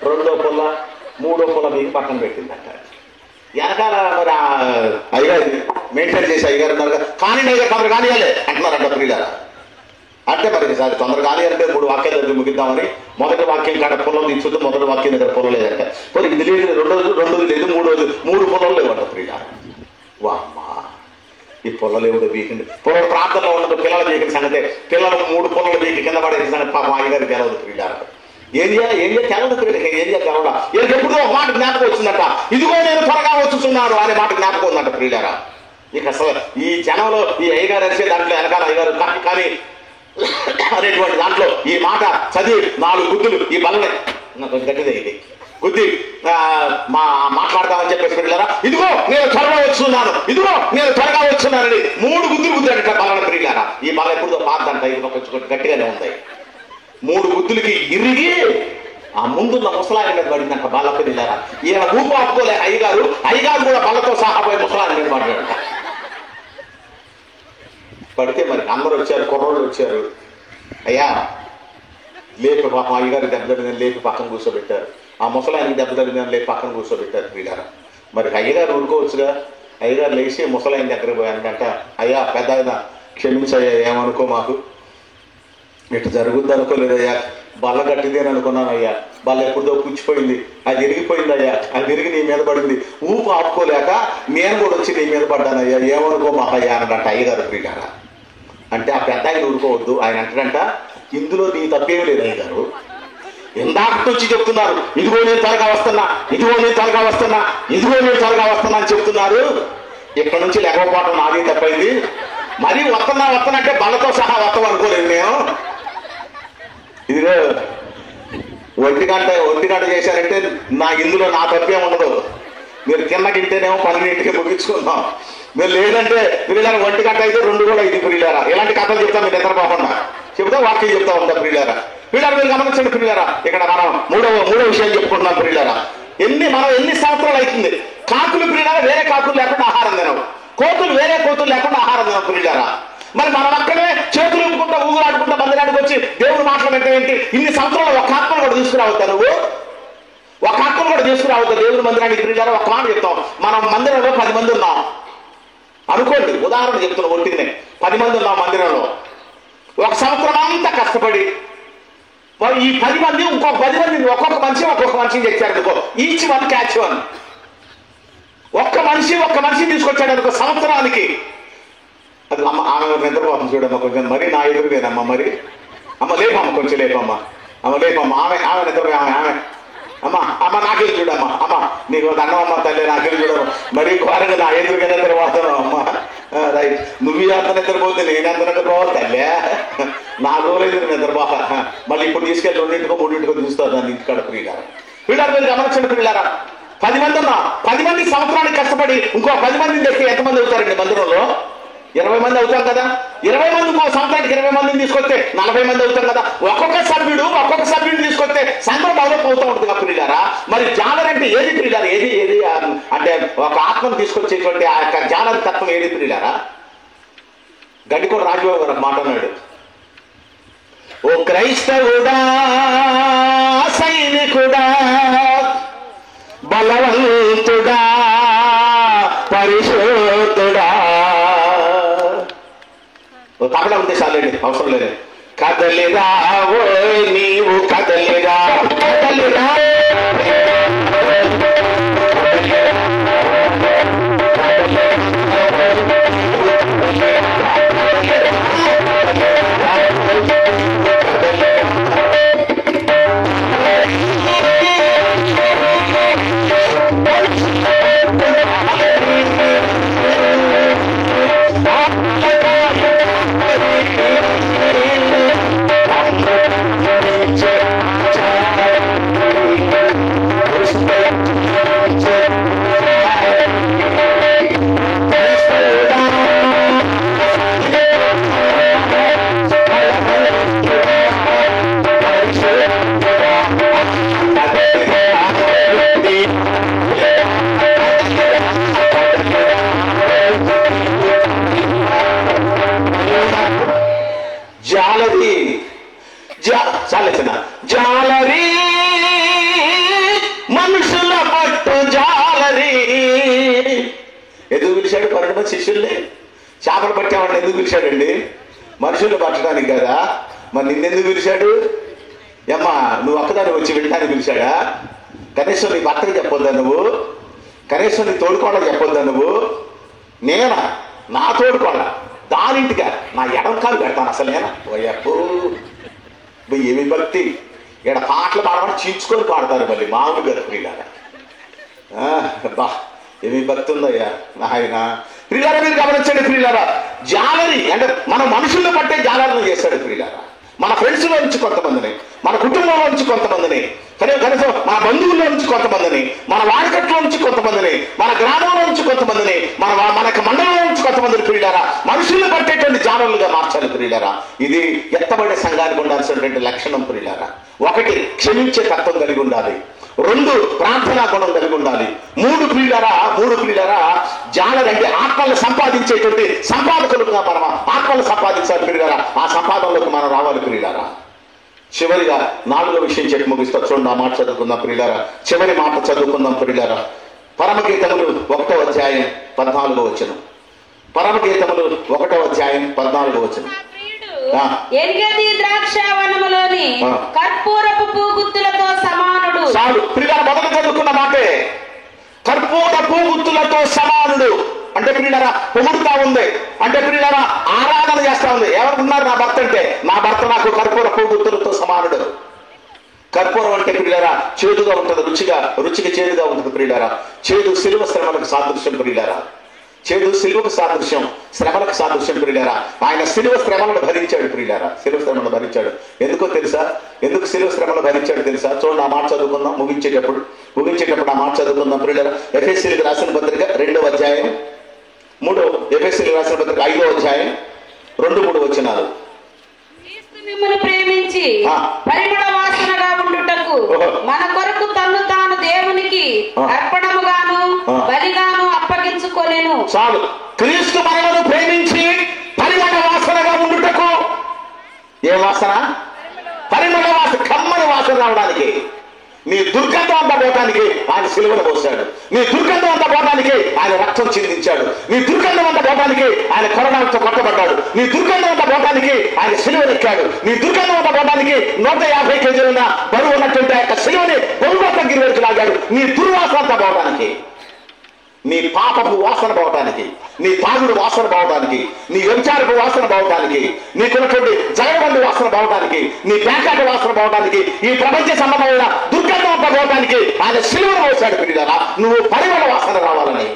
2వ పుల్ల, 3వ పుల్ల మీకు పక్కన పెట్టిందంట. వెనకాల మరి అయ్యగారు మెయింటైన్ చేసి అయ్యగారు ఉన్నారు కదా, కానీ అయ్యగారు తొందరగా కానియాలి అంటున్నారంట ప్రియులారా. అంటే మరి సార్ తొందరగా కానియాలంటే 3 వాక్యాలు దగ్గర ముగిద్దామని మొదటి వాక్యం కాడ పుల్లలు తీసుకుంటే మొదటి వాక్యం దగ్గర పుల్ల లేదంట. మరి ఇది లేదు, రెండోది లేదు, 3 పుల్లలు లేవంట ప్రియులారా. వామ్మా ఈ పుల్లలు ఎవడో వీకండి. పుల్లలు ప్రార్థనలో ఉండదు, పిల్లలు వీకిన సంగతే. పిల్లలు 3 పుల్లలు వీకి కింద పడేసిన సంగతి పాపం అయ్యగారికి తెలవదు ప్రియులారా. ఏం తెలవదు పిల్లలకి, ఏం తెలవడా. వీళ్ళకి ఎప్పుడో ఒక మాట జ్ఞాపకం వచ్చిందట, ఇదిగో నేను త్వరగా వచ్చుతున్నాను అనే మాట జ్ఞాపకం ఉందంట ప్రియులారా. ఇక అసలు ఈ జనంలో ఈ అయ్యగారు వచ్చే దాంట్లో వెనకాల అయ్యగారు కానీ అనేటువంటి దాంట్లో ఈ మాట చదివి 4 గుద్దులు ఈ బలని గట్టిదే ఇది గుద్ది మాట్లాడతామని చెప్పేసి ప్రియులారా. ఇదిగో నేను త్వరగా వస్తున్నాను, ఇదిగో నేను త్వరగా వస్తున్నానని 3 గుద్దులు గుద్దాడట బలని ప్రియులారా. ఈ బల ఎప్పుడుదో పాదంట, ఇది ఒక గట్టిగానే ఉంది. 3 గుద్దులకి ఇరిగి ఆ ముందున్న ముసలాయన మీద పడిందంట బల్ల ప్రియులారా. ఈయన ఊపు ఆపుకోలే అయ్యగారు కూడా బల్లతో సహా పోయి ముసలాయన మీద పడ్డాడంట. పడితే మరి అందరూ వచ్చారు, కుర్రోళ్ళు వచ్చారు. అయ్యా లేపి పాపం అయ్యగారి దెబ్బతడిని లేపి పక్కన కూర్చోబెట్టారు. ఆ ముసలాయనకి దెబ్బతడిని లేపి పక్కన కూర్చోబెట్టారు ప్రియులారా. మరి అయ్యగారు ఊరుకోవచ్చుగా. అయ్యగారు లేచి ముసలాయన దగ్గర పోయానంట, అయ్యా పెద్ద ఆయన క్షమించయ్యా, ఏమనుకో, మాకు ఇటు జరుగుద్ది అనుకోలేదయ్యా, బల్ల గట్టింది అని అనుకున్నానయ్యా. బల్ల ఎప్పుడుదో పుచ్చిపోయింది, అది విరిగిపోయిందయ్యా, అది విరిగి నీ మీద పడింది. ఊపు ఆపుకోలేక నేను కూడా వచ్చి నీ మీద పడ్డానయ్యా, ఏమనుకో మాకయ్యా అన్నట్టు అయ్యగారు ప్రియులారా. అంటే ఆ పెద్ద ఆయన ఊరుకోవద్దు. ఆయన అంటాడంట, ఇందులో నీ తప్పేమి లేదు అయ్యగారు, ఇందాక వచ్చి చెప్తున్నారు, ఇదిగో నేను త్వరగా వస్తున్నా, ఇదిగో నేను త్వరగా వస్తున్నా, ఇదిగో నేను త్వరగా వస్తున్నా అని చెప్తున్నారు. ఇక్కడ నుంచి లేకపోవటం నాది తప్పైంది. మరీ వస్తున్నా అంటే బల్లతో సహా వస్తాం అనుకోలేదు నేను. ఇదిగో ఒంటి గంట చేశారంటే ఇందులో నా తప్పే ఉండదు. మీరు కిందకింటేనేమో 12ంటికి ముగించుకుందాం, మీరు లేదంటే ప్రియులారా 1 గంట అయితే 2 కూడా ఇది ప్రియులారా. ఇలాంటి కథలు చెప్తాం, మీరు నిద్రపోకుండా చెప్తా వాక్యం చెప్తా ఉంటా ప్రియులారా. ప్రియులారా మీరు గమనించండి ప్రియులారా, ఇక్కడ మనం మూడో విషయం చెప్పుకుంటున్నాం ప్రియులారా. మనం ఎన్ని సంవత్సరాలు అవుతుంది కాకులు ప్రియులారా వేరే కాకులు లేకుండా ఆహారం తినవు, కోతులు వేరే కోతులు లేకుండా ఆహారం తినవు ప్రియులారా. మరి మనం అక్కడే చేతులు ఊపుకుంటా ఊగులాడుకుంటా మందిరానికి వచ్చి దేవుడు మాట్లాడంటే ఏంటి? ఇన్ని సంవత్సరాలు ఒక ఆత్మను కూడా తీసుకురావద్దా నువ్వు? ఒక ఆత్మను కూడా తీసుకురావద్దా దేవుని మందిరానికి ప్రియులారా? ఒక మాట చెప్తాం, మనం మందిరంలో 10 మంది ఉన్నాం అనుకోండి, ఉదాహరణ చెప్తున్నాం, ఒట్టినే 10 మంది ఉన్నాం మందిరంలో. ఒక సంవత్సరం అంతా కష్టపడి ఈ 10 మంది ఇంకొక 10 మందిని ఒక్కొక్క మనిషిని తెచ్చారు అనుకో, ఈచ్ వన్ క్యాచ్ వన్. ఒక్క మనిషి తీసుకొచ్చాడు అనుకో సంవత్సరానికి. అది అమ్మ ఆమె నిద్రపోతుంది చూడమ్మ కొంచెం, మరి నా ఎదురుగానమ్మా, మరి అమ్మ లేపమ్మ, కొంచెం లేపమ్మ, అమ్మ లేపమ్మ, ఆమె నిద్రపోయి ఆమె అమ్మ నాకెళ్ళి చూడమ్మా, అమ్మ నీకు దండమ్మ తల్లి నాకెళ్ళి చూడము, మరీ ఘోరంగా నా ఎదురుగా నిద్రపోతాను అమ్మ. రైట్, నువ్వు ఎంత నిద్రపోతే నేను ఎంత నిద్రపోవాలి తల్లే, 4 రోజులు నిద్రపోక మళ్ళీ ఇప్పుడు తీసుకెళ్ళి 2ంటికో 3ంటికో చూస్తాను దాన్ని ఇంటికాడ ప్రియులారా. ప్రియులారా మీరు గమనించండి ప్రియులారా, 10 మంది ఉన్నా, 10 మంది సంవత్సరానికి కష్టపడి ఇంకో 10 మందిని తెస్తే ఎంతమంది అవుతారండి మందిరంలో? 20 మంది అవుతాం కదా. 20 మంది ఇంకో సంవత్సరానికి 20 మందిని తీసుకొస్తే 40 మంది అవుతాం కదా. ఒక్కొక్క సభ్యుడిని తీసుకొస్తే సంఘం డెవలప్ అవుతూ ఉంటుంది కదా ప్రియులారా. మరి జాలర్ అంటే ఏది ప్రియులారా? ఏది అంటే ఒక ఆత్మను తీసుకొచ్చేటువంటి ఆ యొక్క జాలర్ తత్వం ఏది ప్రియులారా? గండికోట రాజబాబు గారు మాట అన్నాడు, ఓ క్రైస్తవుడా సైనికుడా బలవంతుడా పరిశోధుడా. తమిళ ఉంటే చాలండి, అవసరం లేదు. కదలిరా ఓ నీవు కదలిరా, కదలిరా జాలరీ మనుషుల పట్టు జాలరీ. ఎందుకు పిలిచాడు 12 మంది శిష్యుల్ని? చేపలు పట్టేవాడిని ఎందుకు పిలిచాడండి? మనుషులు పట్టడానికి కదా. మరి నిన్నెందుకు పిలిచాడు? ఏమ్మా నువ్వు ఒక్కదాన్ని వచ్చి వినడానికి పిలిచాడా? కనీసం నీ భర్తకి చెప్పొద్దా నువ్వు? కనీసం నీ తోడుకోవడం చెప్పొద్దా నువ్వు? నేనా నా తోడుకోవడం దానింటిగా నా ఎడంకాలు పెడతాను అసలు నేనా? ఓయప్పు ఏమి భక్తి! ఇక్కడ పాటలు పాడమని చీల్చుకొని పాడతారు మళ్ళీ మామూలు గారు ప్రియులారా. బా ఏమి భక్తి ఉందయ్యా ఆయన. ప్రియులారా మీరు గమనించండి ప్రియులారా, జాలరి అంటే మన మనుషులను పట్టే జాలర్లు చేస్తాడు ప్రియులారా. మన ఫ్రెండ్స్లో నుంచి కొంతమందిని, మన కుటుంబంలో నుంచి కొంతమందిని, కనీసం మన బంధువుల్లో నుంచి కొంతమందిని, మన వాడకట్లో నుంచి కొంతమందిని, మన గ్రామంలో నుంచి కొంతమందిని, మనకు మండలంలో నుంచి కొంతమందిని ప్రియులారా మనుషులను పట్టేటువంటి జాలర్లుగా మార్చాలి ప్రియులారా. ఇది ఎత్తబడే సంఘానికి ఉండాల్సినటువంటి లక్షణం ప్రియులారా. 1 క్షమించే తత్వం కలిగి ఉండాలి. 2 ప్రార్థనా గుణం కలిగి ఉండాలి. 3 ప్రియులారా జాలరంటే ఆత్మలు సంపాదించేటువంటి సంపాదకులుగా మనం ఆత్మలు సంపాదించాలి ప్రియులారా. ఆ సంపాదనలోకి మనం రావాలి ప్రియులారా. చివరిగా 4వ విషయం చెప్పి ముగిస్తా. చూడండి ఆ మాట చదువుకుందాం ప్రియులారా. చివరి మాట చదువుకుందాం ప్రియులారా. పరమగీతములు 1వ అధ్యాయం 14వ వచనం. పరమగీతములు 1వ అధ్యాయం 14వ వచనం. ఎన్గేది ద్రాక్షావనములోని కర్పూరపు పూగుత్తులతో సమానుడు. చాలు ప్రియులారా, మొదట చదువుకున్న మాటే కర్పూర పూగుత్తులతో సమానుడు అంటే ప్రియులారా పొగుడుతా ఉంది, అంటే ప్రియులారా ఆరాధన చేస్తా ఉంది. ఎవరున్నారు నా భర్త అంటే, నా భర్త నాకు కర్పూర పూగుత్తులతో సమానుడు. కర్పూరం అంటే ప్రియులారా చేదుగా ఉంటుంది, రుచికి చేదుగా ఉంటుంది ప్రియులారా. చేదు సిలువ శ్రమలకు సాదృశ్యం ప్రియులారా. చేదు సిలువకు సాదృశ్యం, శ్రమలకు సాదృశ్యం ప్రియులారా. ఆయన సిలువ శ్రమలను భరించాడు ప్రియులారా, సిలువ శ్రమలను భరించాడు. ఎందుకో తెలుసా? ఎందుకు సిలువ శ్రమలు భరించాడు తెలుసా? చూడండి, ఆ మాట చదువుకుందాం. ముగించేటప్పుడు ఆ మాట చదువుకుందాం ప్రియులారా. ఎఫెసీయులకు రాసిన పత్రిక 2వ అధ్యాయం 3, ఎఫెసీయులకు రాసిన పత్రిక 5వ అధ్యాయం 2-3 వచనాలు. మిమ్మల్ని ప్రేమించి పరిమళ వాసనగా ఉండుటకు మన కొరకు తన్ను తాను దేవునికి అర్పణముగాను బలిగాను అప్పగించుకొనెను. చాలు. క్రీస్తు మనలను ప్రేమించి పరిమళ వాసనగా ఉండుటకు. ఏ వాసన? పరిమళ వాసన, కమ్మని వాసన రావడానికి. నీ దుర్గంధం అంతా పోవడానికి ఆయన సిలువను పోశాడు. నీ దుర్గంధం అంతా పోవడానికి ఆయన రక్తం చిందించాడు. నీ దుర్గంధం అంతా పోవడానికి ఆయన కొరడాలతో కొట్టబడ్డాడు. నీ దుర్గంధం అంతా పోవడానికి ఆయన సిలువను ఎక్కాడు. నీ దుర్గంధం అంతా పోవడానికి 150 కేజీల బరువు ఉన్నటువంటి ఆ సిలువని బొమ్మత గిరివెరికి లాగాడు. నీ దుర్వాసన అంతా పోవడానికి, నీ పాపపు వాసన పోవటానికి, నీ తాగుడు వాసన పోవటానికి, నీ వ్యభిచారపు వాసన పోవటానికి, నీకున్నటువంటి జగడబండి వాసన పోవటానికి, నీ ప్యాకాట వాసన పోవటానికి, ఈ ప్రపంచ సంబంధమైన దుర్గంధం అంతా పోవటానికి ఆయన సిలువను మోసాడు పిల్లరా. నువ్వు పరిమళ వాసన రావాలని,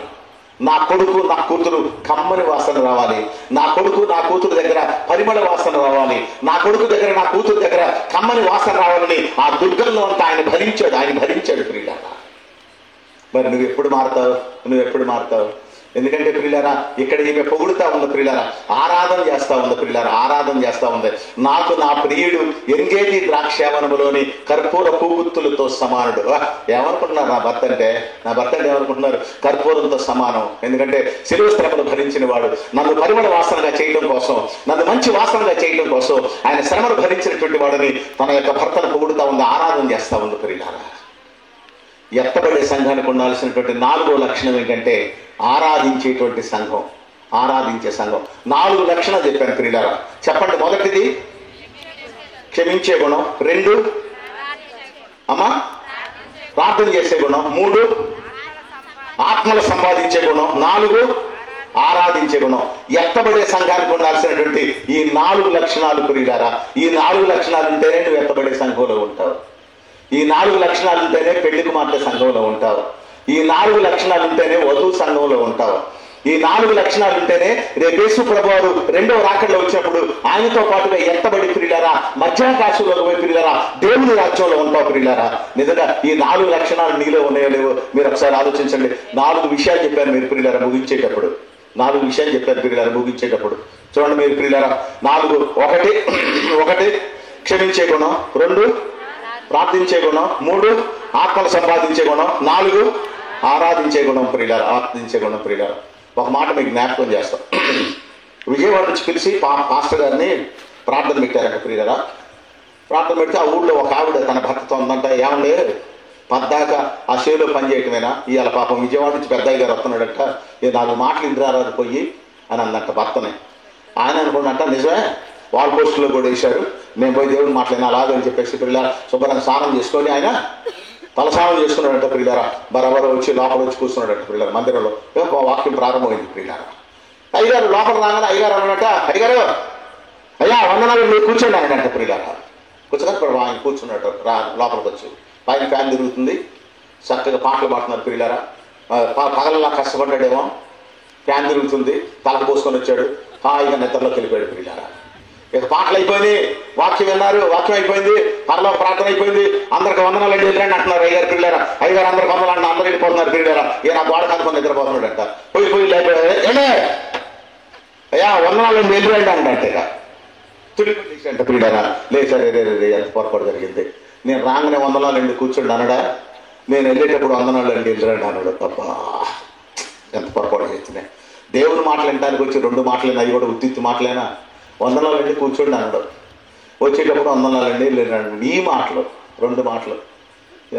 నా కొడుకు నా కూతురు కమ్మని వాసన రావాలి, నా కొడుకు నా కూతురు దగ్గర పరిమళ వాసన రావాలి, నా కొడుకు దగ్గర నా కూతురు దగ్గర కమ్మని వాసన రావాలని ఆ దుర్గంధం అంతా ఆయన భరించాడు పిల్లరా. మరి నువ్వు ఎప్పుడు మారుతావు? ఎందుకంటే ప్రియులారా ఇక్కడ ఈమె పొగుడుతా ఉంది ప్రియులారా, ఆరాధన చేస్తా ఉంది. నాకు నా ప్రియుడు ఎంగేది ద్రాక్షావనములోని కర్పూర పూగుత్తులతో సమానుడు. ఏమనుకుంటున్నారు నా భర్త అంటే ఏమనుకుంటున్నారు? కర్పూరంతో సమానం. ఎందుకంటే సిలువ శ్రమను భరించిన వాడు నన్ను పరిమళ వాసనగా చేయడం కోసం, నన్ను మంచి వాసనగా చేయడం కోసం ఆయన శ్రమను భరించినటువంటి వాడిని తన యొక్క భర్తను పొగుడుతా ఉంది, ఆరాధన చేస్తా ఉంది ప్రియులారా. ఎత్తబడే సంఘానికి ఉండాల్సినటువంటి 4వ లక్షణం ఏంటంటే ఆరాధించేటువంటి సంఘం, ఆరాధించే సంఘం. 4 లక్షణాలు చెప్పాను ప్రియులారా. చెప్పండి. మొదటిది క్షమించే గుణం, 2 ప్రార్థన చేసే గుణం, 3 ఆత్మలు సంపాదించే గుణం, 4 ఆరాధించే గుణం. ఎత్తబడే సంఘానికి ఉండాల్సినటువంటి ఈ 4 లక్షణాలు ప్రియులారా. ఈ 4 లక్షణాలు ఉంటేనే నువ్వు ఎత్తబడే సంఘంలో ఉంటావు. ఈ 4 లక్షణాలు ఉంటేనే పెళ్లి కుమార్తె సంఘంలో ఉంటావు. ఈ 4 లక్షణాలు ఉంటేనే వధువు సంఘంలో ఉంటావు. ఈ 4 లక్షణాలు ఉంటేనే రేపు యేసు ప్రభువారు 2వ రాకడలో వచ్చినప్పుడు ఆయనతో పాటుగా ఎత్తబడి ప్రియులారా మధ్యాకాశంలోకి పోయి ప్రియులారా దేవుని రాజ్యంలో ఉంటావు ప్రియులారా. నిజంగా ఈ 4 లక్షణాలు నీలో ఉన్నాయో లేవో మీరు ఒకసారి ఆలోచించండి. 4 విషయాలు చెప్పాను మీరు ప్రియులారా ముగించేటప్పుడు. 4 విషయాలు చెప్పారు ప్రియులారా ముగించేటప్పుడు. చూడండి మీరు ప్రియులారా. 4 ఒకటి క్షమించే గుణం, 2 ప్రార్థించే గుణం, 3 ఆత్మలు సంపాదించే గుణం, 4 ఆరాధించే గుణం ప్రియులారా. ఒక మాట మీకు జ్ఞాపకం చేస్తాం. విజయవాడ నుంచి పిలిచి పాస్టర్ గారిని ప్రార్థన పెట్టారంట ప్రియులారా. ప్రార్థన పెడితే ఆ ఊళ్ళో ఒక ఆవిడ తన భర్తతో ఉందంట, ఏమండి పద్దాకా ఆ షేలో పనిచేయటమేనా? ఇవాళ పాపం విజయవాడ నుంచి పెద్దయ్య గారు వస్తున్నాడంట, 4 మాటలు ఇంద్రారాదు పోయి అని అందంట భర్తనే. ఆయన అనుకున్నట్ట నిజమే, వాల్ పోస్టులో కూడా వేశారు, నేను పోయి దేవుని మాట్లాడినా అలాగని చెప్పేసి పిల్లల శుభ్రంగా స్నానం చేసుకొని ఆయన తలస్నానం చేసుకున్నాడంట ప్రియులారా. బరాబర వచ్చి లోపల వచ్చి కూర్చున్నాడంట ప్రియులారా మందిరంలో. వాక్యం ప్రారంభమైంది ప్రియులారా. అయ్యగారు లోపల రాగానే అయ్యగారు అన్నట, అయ్యగారు అయ్యా వందనాలు మీరు కూర్చోండి అన్నట ప్రియులారా. కూర్చొని ఆయన కూర్చున్నాడు లోపలికి వచ్చి. పైన ఫ్యాన్ తిరుగుతుంది, చక్కగా పాటలు పాడుతున్నారు ప్రియులారా. పగలలా కష్టపడ్డాడేమో, ఫ్యాన్ తిరుగుతుంది, తలకు పోసుకొని వచ్చాడు, హాయిగా నిద్రలోకి వెళ్ళిపోయాడు ప్రియులారా. ఇక పాటలు అయిపోయింది, వాక్యం విన్నారు, వాక్యం అయిపోయింది, పరలో ప్రార్థన అయిపోయింది, అందరికి వందనాలు వెళ్ళండి అంటున్నారు అయ్యారు పిల్లారా. అయ్యారు అందరికి వందనాలు అందరూ వెళ్ళిపోతున్నారు పిల్లారా. ఈయన గోడ కనుకొని నిద్రపోతున్నాడంట. పోయి లేకపోతే అయ్యా వందనాలు వెళ్ళిరండి అంటే ఇక తుడిపోయిందంట పిల్లారా. లేదు సరే రే ఎంత పొరపాటు జరిగింది, నేను రాగానే వందనాలు అండి కూర్చోండి అనడా, నేను వెళ్ళేటప్పుడు వందనాలు అండి వెళ్ళిరండి అన్నాడు. తప్ప ఎంత పొరపాటు చేస్తున్నాయి. దేవుని మాటలు వినడానికి వచ్చి 2 మాటలు అవి కూడా ఉత్తిత్తి మాటలేనా? వందనాలండి కూర్చోండి అన్నాడు. వచ్చేటప్పుడు వందనాలండి లేదండి. ఈ మాటలు 2 మాటలు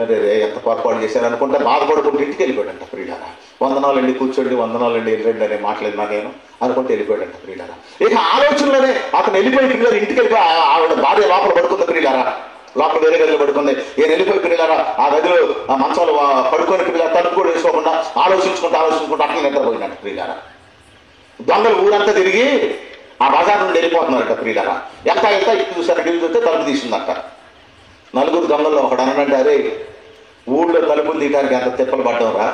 అరే ఎంత పొరపాటు చేశారు అనుకుంటే బాధపడుకుంటూ ఇంటికి వెళ్ళిపోయాడంట ప్రియులారా. వందనాలండి కూర్చోండి, వందనాలండి వెళ్ళండి అనే మాటలేదు నాకేను అనుకుంటే వెళ్ళిపోయాడంట ప్రియులారా. ఇక ఆలోచనలోనే అతను వెళ్ళిపోయి ప్రియులారా ఇంటికి వెళ్ళిపోయి ఆవిడ భార్య లోపల పడుకుంది ప్రియులారా, లోపల వేరే గదిలో పడుకుంది. ఈయన వెళ్ళిపోయి ప్రియులారా ఆ గదిలో ఆ మంచంలో పడుకొని ప్రియులారా తలుపు కూడా వేసుకోకుండా ఆలోచించుకుంటూ అట్లా నిద్రపోయినట్టు ప్రియులారా. దొంగలు ఊరంతా తిరిగి ఆ బజార్ నుండి వెళ్ళిపోతున్నారట ప్రియులారా. ఎంత ఇటు చూసారు, టీవీ చూస్తే తలుపు తీసిందట. నలుగురు దొంగల్లో ఒకడు అనంటే, అరే ఊళ్ళో తలుపులు తీయడానికి ఎంత తిప్పలు పడ్డావురా,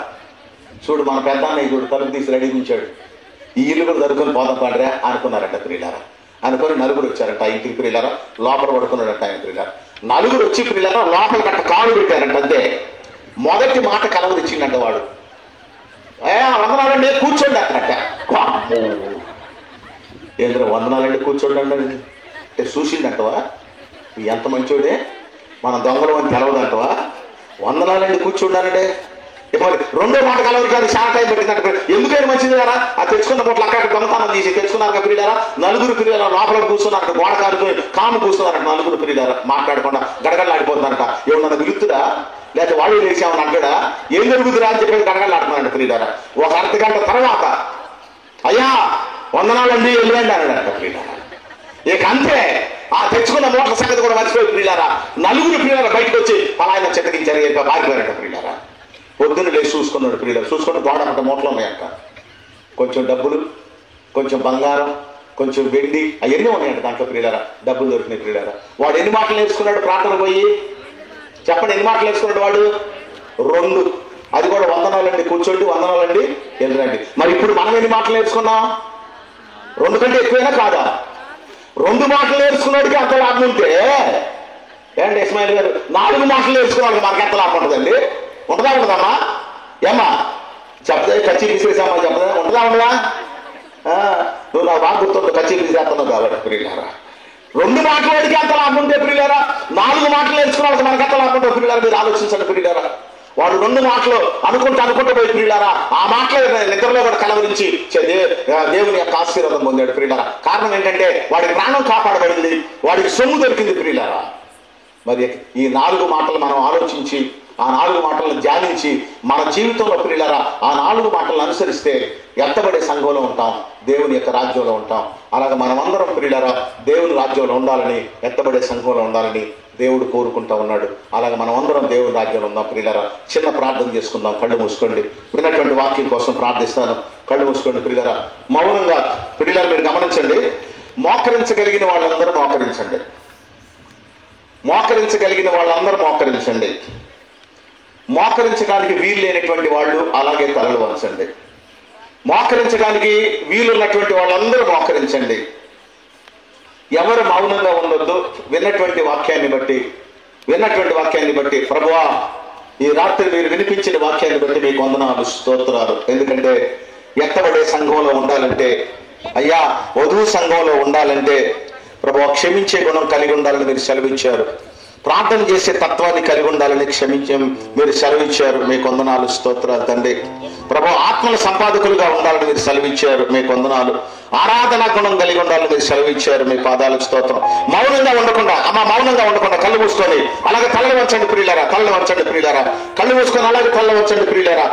చూడు మన పెద్దాన్ని చూడు తలుపు తీసి రెడీ ఉంచాడు, ఈ ఇల్లు కూడా దొరుకుని పోదాం పడరా అనుకున్నారట ప్రియులారా. అనుకొని నలుగురు వచ్చారట ఇంటికి ప్రియులారా. లోపల పడుకున్నాడట ఆయన ప్రియులారా. నలుగురు వచ్చి ప్రియులారా లోపల గట్ట కాలు పెట్టారంట. అంతే మొదటి మాట కలవరిచ్చిందంట వాడు. వందనాలండి కూర్చోండి అన్నట్ట. ఏంద్ర వందనాలండి కూర్చోండి అంటే చూసిందంటవా ఎంత మంచోడే, మన దొంగలు అని తెలవదంటవా, వందనాలండి కూర్చోండానంటే. మరి రెండో మాట కలవరి కాదు, చాలా టైం పెట్టిందంట. ఎందుకైనా మంచిది కదా ఆ తెచ్చుకున్న పూటలు అక్కడ దొంగతనం తీసి తెచ్చుకున్నారు ప్రియులారా. నలుగురు ప్రియులారా లోపల కూర్చున్నారు, గోడ కారుకొని కాము కూర్చున్నారట నలుగురు ప్రియులారా. మాట్లాడకుండా గడగడలాడిపోతున్నారట. ఏమన్నా విలుతురా లేకపోతే వాళ్ళు లేచామని అంటాడా, ఏం జరుగుతురా అని చెప్పేసి గడగడలాడుతున్నారంట ప్రియులారా. ఒక అర్ధ గంట తర్వాత అయ్యా వందనాలండి వెళ్ళండి అన్నాడంట ప్రియులారా. ఇక అంతే ఆ తెచ్చుకున్న మూటల సంగతి కూడా మర్చిపోయి ప్రియులారా నలుగురు ప్రియులారా బయటకు వచ్చి పలాయన చెత్తకించారు, పారిపోయారంట ప్రియులారా. పొద్దున్న లేచి చూసుకున్నాడు ప్రియులారా. చూసుకుంటే గోడకంట మూటలు ఉన్నాయంట. కొంచెం డబ్బులు, కొంచెం బంగారం, కొంచెం వెండి అవన్నీ ఉన్నాయంట దాంట్లో ప్రియులారా. డబ్బులు దొరికినాయి ప్రియులారా. వాడు ఎన్ని మాటలు నేర్చుకున్నాడు ప్రార్థన పోయి చెప్పండి, ఎన్ని మాటలు నేర్చుకున్నాడు వాడు? 2. అది కూడా వందనాలండి కూర్చోండి, వందనాలండి వెళ్ళండి. మరి ఇప్పుడు మనం ఎన్ని మాటలు నేర్చుకున్నాం? 2 కంటే ఎక్కువైనా కాదా? 2 మాటలు నేర్చుకున్నాడికి అంత లాభం ఉంటే ఏంటి ఇస్మాయిల్ గారు 4 మాటలు నేర్చుకున్నాడు మనకి ఎంత లాభం ఉంటుందండి? ఉంటుందమ్మా? ఏమ్మా చెప్తే కచ్చి తీసేసామా చెప్తా ఉండదా? నువ్వు నాకు బాగా గుర్తుంటే కచ్చి తీసేస్తున్నావు కాబట్టి ప్రియులారా. 2 మాటలకి అంత లాభం ఉంటే ప్రియులారా 4 మాటలు నేర్చుకున్నాడు మనకి ఎంత లాభం ఉంటే ప్రియులారా మీరు ఆలోచించండి ప్రియులారా. వాడు 2 మాటలు అనుకుంటూ పోయి ప్రియులారా ఆ మాటలు నిద్రలో కూడా కలవరించి దేవుని యొక్క ఆశీర్వాదం పొందాడు ప్రియులారా. కారణం ఏంటంటే వాడి ప్రాణం కాపాడబడింది, వాడికి సొమ్ము దొరికింది ప్రియులారా. మరి ఈ 4 మాటలు మనం ఆలోచించి ఆ 4 మాటలను ధ్యానించి మన జీవితంలో ప్రియులారా ఆ 4 మాటలను అనుసరిస్తే ఎత్తబడే సంఘంలో ఉంటాం, దేవుని యొక్క రాజ్యంలో ఉంటాం. అలాగే మనమందరం ప్రియులారా దేవుని రాజ్యంలో ఉండాలని, ఎత్తబడే సంఘంలో ఉండాలని దేవుడు కోరుకుంటా ఉన్నాడు. అలాగే మనం అందరం దేవుని రాజ్యంలో ఉందాం ప్రియులారా. చిన్న ప్రార్థన చేసుకుందాం. కళ్ళు మూసుకోండి. విన్నటువంటి వాక్యం కోసం ప్రార్థిస్తాను. కళ్ళు మూసుకోండి ప్రియులారా. మౌనంగా ప్రియులారా మీరు గమనించండి. మోకరించగలిగిన వాళ్ళందరూ మోకరించండి. మోకరించగలిగిన వాళ్ళందరూ మోకరించండి. మోకరించడానికి వీలు లేనటువంటి వాళ్ళు అలాగే తలలు వంచండి. మోకరించడానికి వీలున్నటువంటి వాళ్ళందరూ మోకరించండి. ఎవరు మౌనంగా ఉండొద్దు. విన్నటువంటి వాక్యాన్ని బట్టి ప్రభువా ఈ రాత్రి మీరు వినిపించిన వాక్యాన్ని బట్టి మీకు వందనాలు స్తోత్రాలు. ఎందుకంటే ఎత్తబడే సంఘంలో ఉండాలంటే, అయ్యా వధువు సంఘంలో ఉండాలంటే ప్రభువా క్షమించే గుణం కలిగి ఉండాలని మీరు సెలవిచ్చారు. ప్రార్థన చేసే తత్వాన్ని కలిగి ఉండాలని మీరు సెలవిచ్చారు. మీకు వందనాలు స్తోత్రాలు తండ్రి. ప్రభు ఆత్మల సంపాదకులుగా ఉండాలని మీరు సెలవిచ్చారు. మీకు వందనాలు. ఆరాధన గుణం కలిగి ఉండాలని మీరు సెలవిచ్చారు. మీ పాదాలకు స్తోత్రం. మౌనంగా ఉండకుండా కళ్ళు మూసుకొని అలాగే తలలు వంచండి ప్రియులారా. కళ్ళు మూసుకొని అలాగే తలలు వంచండి ప్రియులారా.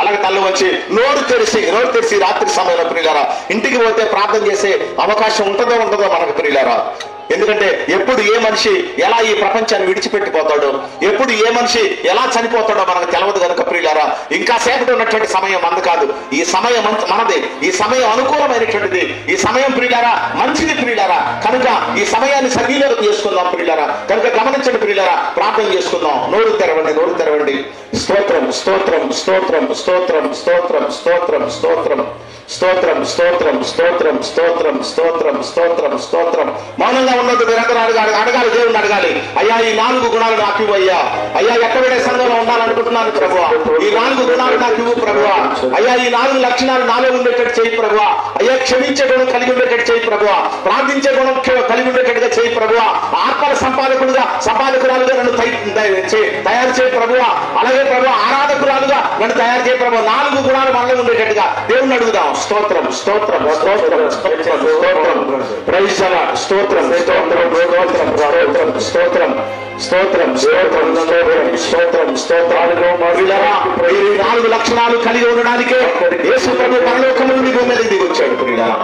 అలాగే తలలు వంచి నోరు తెరిచి రాత్రి సమయంలో ప్రియులారా ఇంటికి పోతే ప్రార్థన చేసే అవకాశం ఉంటుందో మనకు ప్రియులారా. ఎందుకంటే ఎప్పుడు ఏ మనిషి ఎలా ఈ ప్రపంచాన్ని విడిచిపెట్టిపోతాడో, ఎప్పుడు ఏ మనిషి ఎలా చనిపోతాడో మనకు తెలియదు కనుక ప్రియులారా ఇంకా సేపటి ఉన్నటువంటి సమయం మంది కాదు. ఈ సమయం మనది. ఈ సమయం అనుకూలమైనటువంటిది. ఈ సమయం ప్రియులారా మంచిది ప్రియులారా. కనుక ఈ సమయాన్ని సద్వినియోగం చేసుకుందాం ప్రియులారా. కనుక గమనించండి ప్రియులారా. ప్రార్థన చేసుకుందాం. నోరు తెరవండి. స్తోత్రం స్తోత్రం స్తోత్రం స్తోత్రం స్తోత్రం స్తోత్రం స్తోత్రం స్తోత్రం స్తోత్రం స్తోత్రం స్తోత్రం స్తోత్రం స్తోత్రం స్తోత్రం. మౌనంగా ఉన్నది. మీరందరూ అడగాలి, దేవుని అడగాలి. అయ్యా ఈ 4 గుణాలు నాకు ఇవ్వు అయ్యా. అయ్యా ఎక్కడే సంఘంలో ఉండాలనుకుంటున్నాను ప్రభువా. ఈ 4 గుణాలు నాకు ఇవ్వు ప్రభువా. అయ్యా ఈ 4 లక్షణాలు నాలో ఉండేటట్టు చేయి ప్రభువా. అయ్యా క్షమించే గుణం కలిగి ఉండేటట్టు చేయి ప్రభువా. ప్రార్థించే గుణం కలిగి ఉండేటట్టుగా చేయి ప్రభువా. ఆత్మల సంపాదకురాలుగా నన్ను తయారు చేయి ప్రభువా. అలాగే ప్రభు ఆరాధకురాలుగా నన్ను తయారు చేయి ప్రభు. 4 గుణాలు మనలో ఉండేటట్టుగా దేవుణ్ణి అడుగుదాం. స్తోత్రం స్తోత్రం స్తోత్రం స్తోత్రం స్తోత్రం ప్రైజ్ ద లార్డ్. స్తోత్రం స్తోత్రం స్తోత్రం స్తోత్రం స్తోత్రం స్తోత్రం స్తోత్రం స్తోత్రం స్తోత్రాలుగా మరులరా. ఈ 4 లక్షణాలు కలిగి ఉండడానికే యేసు ప్రభు పరలోకము నుండి భూమి మీదకి దిగొచ్చాడు ప్రియులారా.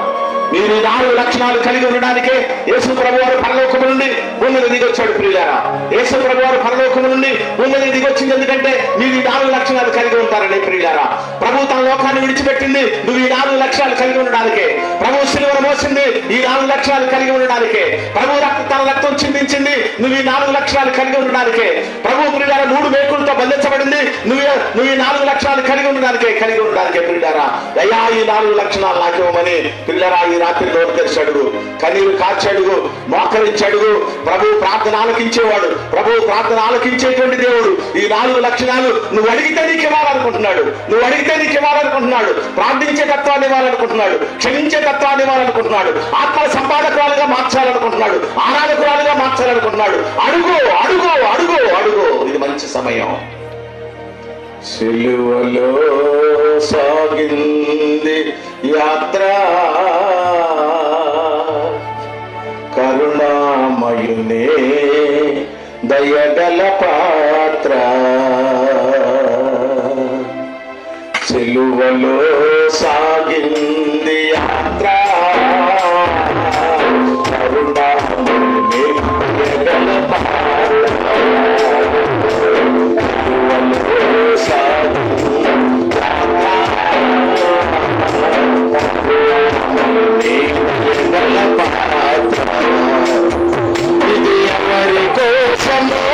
మీరు 4 లక్షణాలు కలిగి ఉండడానికే యేసు ప్రభు వారు పరలోకము నుండి భూమి మీద దిగొచ్చాడు ప్రియులారా. యేసు ప్రభు వారు పరలోకము నుండి భూమి మీద దిగొచ్చింది ఎందుకంటే మీరు ఈ 4 లక్షణాలు కలిగి ఉంటారని ప్రియులారా. ప్రభు తన లోకాన్ని విడిచిపెట్టింది నువ్వు ఈ 4 లక్షణాలు కలిగి ఉండడానికే. ప్రభు సిలువను మోసింది ఈ 4 లక్షణాలు కలిగి ఉండడానికే. ప్రభు తన రక్తం చిందించింది నువ్వు ఈ 4 లక్షణాలు కలిగి ఉండడానికే. ప్రభు ప్రియులారా 3 మేకులతో బంధించబడింది నువ్వు ఈ 4 లక్షణాలు కలిగి ఉండడానికే ప్రియులారా. అయ్యా ఈ 4 లక్షణాలు నాకేమని ప్రియులారా ఈ రాత్రి నోరు తెరిచి అడుగు, కన్నీరు కార్చి అడుగు, మోకరించి అడుగు. ప్రభు ప్రార్థన ఆలకించేవాడు, ప్రభు ప్రార్థన ఆలకించేటువంటి దేవుడు. ఈ 4 లక్షణాలు నువ్వు అడిగితే నీకు ఇవ్వాలనుకుంటున్నాడు. ప్రార్థించే తత్వాన్ని ఇవ్వాలనుకుంటున్నాడు, క్షమించే తత్వాన్ని ఇవ్వాలనుకుంటున్నాడు, ఆత్మల సంపాదకురాలుగా మార్చాలనుకుంటున్నాడు, ఆరాధకురాలుగా మార్చాలనుకుంటున్నాడు. అడుగు అడుగు అడుగు అడుగు, ఇది మంచి సమయం. సిలువలో సాగింది యాత్ర, కరుణామయునే దయగల పాత్ర. సిలువలో సాగింది యాత్ర, కరుణామయునే దయగల పాత్ర. ఇది ఎవరి కోసమో,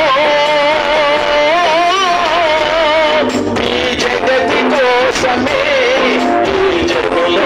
ఈ జగతి కోసమే, ఈ జగుల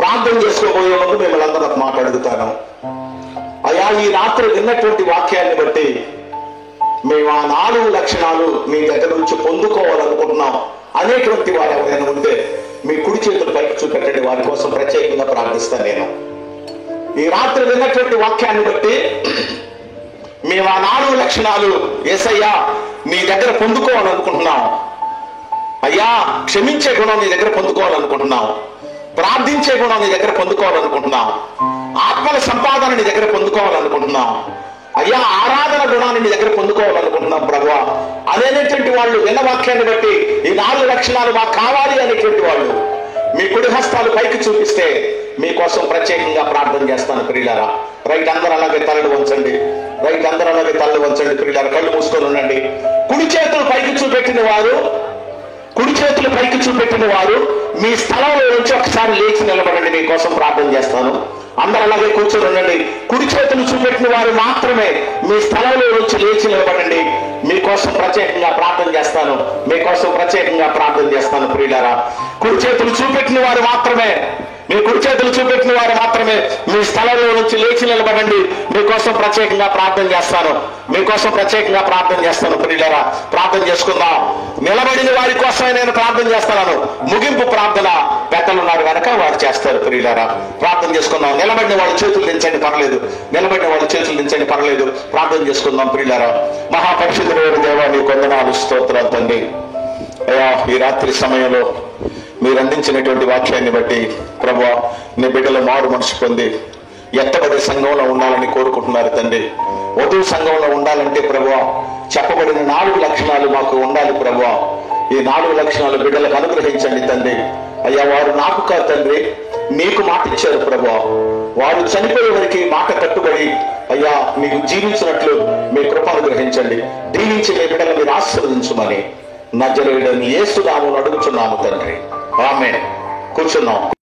ప్రార్థన చేసుకోబోయే ముందు మిమ్మల్ని అందరూ ఒక మాట అడుగుతాను. అయ్యా, ఈ రాత్రి విన్నటువంటి వాక్యాన్ని బట్టి మేము ఆ 4 లక్షణాలు మీ దగ్గర నుంచి పొందుకోవాలనుకుంటున్నాం అనేటువంటి వారు ఎవరైనా ఉంటే మీ కుడి చేతులు పైకి చూపెట్టండి. వారి కోసం ప్రత్యేకంగా ప్రార్థిస్తాను. నేను ఈ రాత్రి విన్నటువంటి వాక్యాన్ని బట్టి మేము ఆ 4 లక్షణాలు యేసయ్యా నీ దగ్గర పొందుకోవాలనుకుంటున్నాం. అయ్యా, క్షమించే గుణం నీ దగ్గర పొందుకోవాలనుకుంటున్నాం. ప్రార్థించే గుణం నీ దగ్గర పొందుకోవాలనుకుంటున్నాం. ఆత్మల సంపాదన నీ దగ్గర పొందుకోవాలనుకుంటున్నాం. అయ్యా, ఆరాధన గుణాన్ని నీ దగ్గర పొందుకోవాలనుకుంటున్నాం ప్రభువా అనేటువంటి వాళ్ళు విన్న వాక్యాన్ని బట్టి ఈ 4 లక్షణాలు మాకు కావాలి అనేటువంటి వాళ్ళు మీ కుడి హస్తాలు పైకి చూపిస్తే మీకోసం ప్రత్యేకంగా ప్రార్థన చేస్తాను ప్రియులారా. రైట్, అందరూ అలాగే తలలు వంచండి. రైట్, అందరూ అలాగే తలలు వంచండి ప్రియులారా. కళ్ళు మూసుకొని ఉండండి. కుడి చేతులు పైకి చూపెట్టిన వారు మీ స్థలంలో నుంచి ఒకసారి లేచి నిలబడండి. మీకోసం ప్రార్థన చేస్తాను. అందరూ అలాగే కూర్చొని ఉండండి. కుడి చేతులు చూపెట్టిన వారు మాత్రమే మీ స్థలంలో నుంచి లేచి నిలబడండి. మీకోసం ప్రత్యేకంగా ప్రార్థన చేస్తాను. మీకోసం ప్రత్యేకంగా ప్రార్థన చేస్తాను ప్రియులారా. కుడి చేతులు చూపెట్టిన వారు మాత్రమే మీ స్థలంలో నుంచి లేచి నిలబడండి. మీకోసం ప్రత్యేకంగా ప్రార్థన చేస్తాను ప్రియులారా. ప్రార్థన చేసుకుందాం. నిలబడిన వారి కోసమే నేను ప్రార్థన చేస్తున్నాను. ముగింపు ప్రార్థన పెద్దలు ఉన్నారు కనుక వారు చేస్తారు ప్రియులారా. ప్రార్థన చేసుకుందాం. నిలబడిన వాళ్ళ చేతులు దించండి పర్లేదు. ప్రార్థన చేసుకుందాం ప్రియులారా. మహాపరిశుద్ధుడైన దేవా, నీ వందనాలు, స్తోత్రాలు తండ్రి. అయ్యా, ఈ రాత్రి సమయంలో మీరు అందించినటువంటి వాక్యాన్ని బట్టి ప్రభువా, నీ బిడ్డలు మారు మనసు పొంది ఎత్తబడే సంఘంలో ఉండాలని కోరుకుంటున్నారు తండ్రి. వధువు సంఘంలో ఉండాలంటే ప్రభువా చెప్పబడిన 4 లక్షణాలు మాకు ఉండాలి ప్రభువా. ఈ 4 లక్షణాలు బిడ్డలకు అనుగ్రహించండి తండ్రి. అయ్యా, వారు నాకు కాదు తండ్రి, నీకు మాట ఇచ్చారు ప్రభువా. వారు చనిపోయే వరకు మాట కట్టుబడి అయ్యా మీకు జీవించినట్లు మీ కృప అనుగ్రహించండి. దీవించి మీ బిడ్డలు మీరు ఆశీర్వదించమని నజరేయుడైన యేసు నామమున అడుగుచున్నాము తండ్రి. ఆమేన్. కూర్చున్నాం.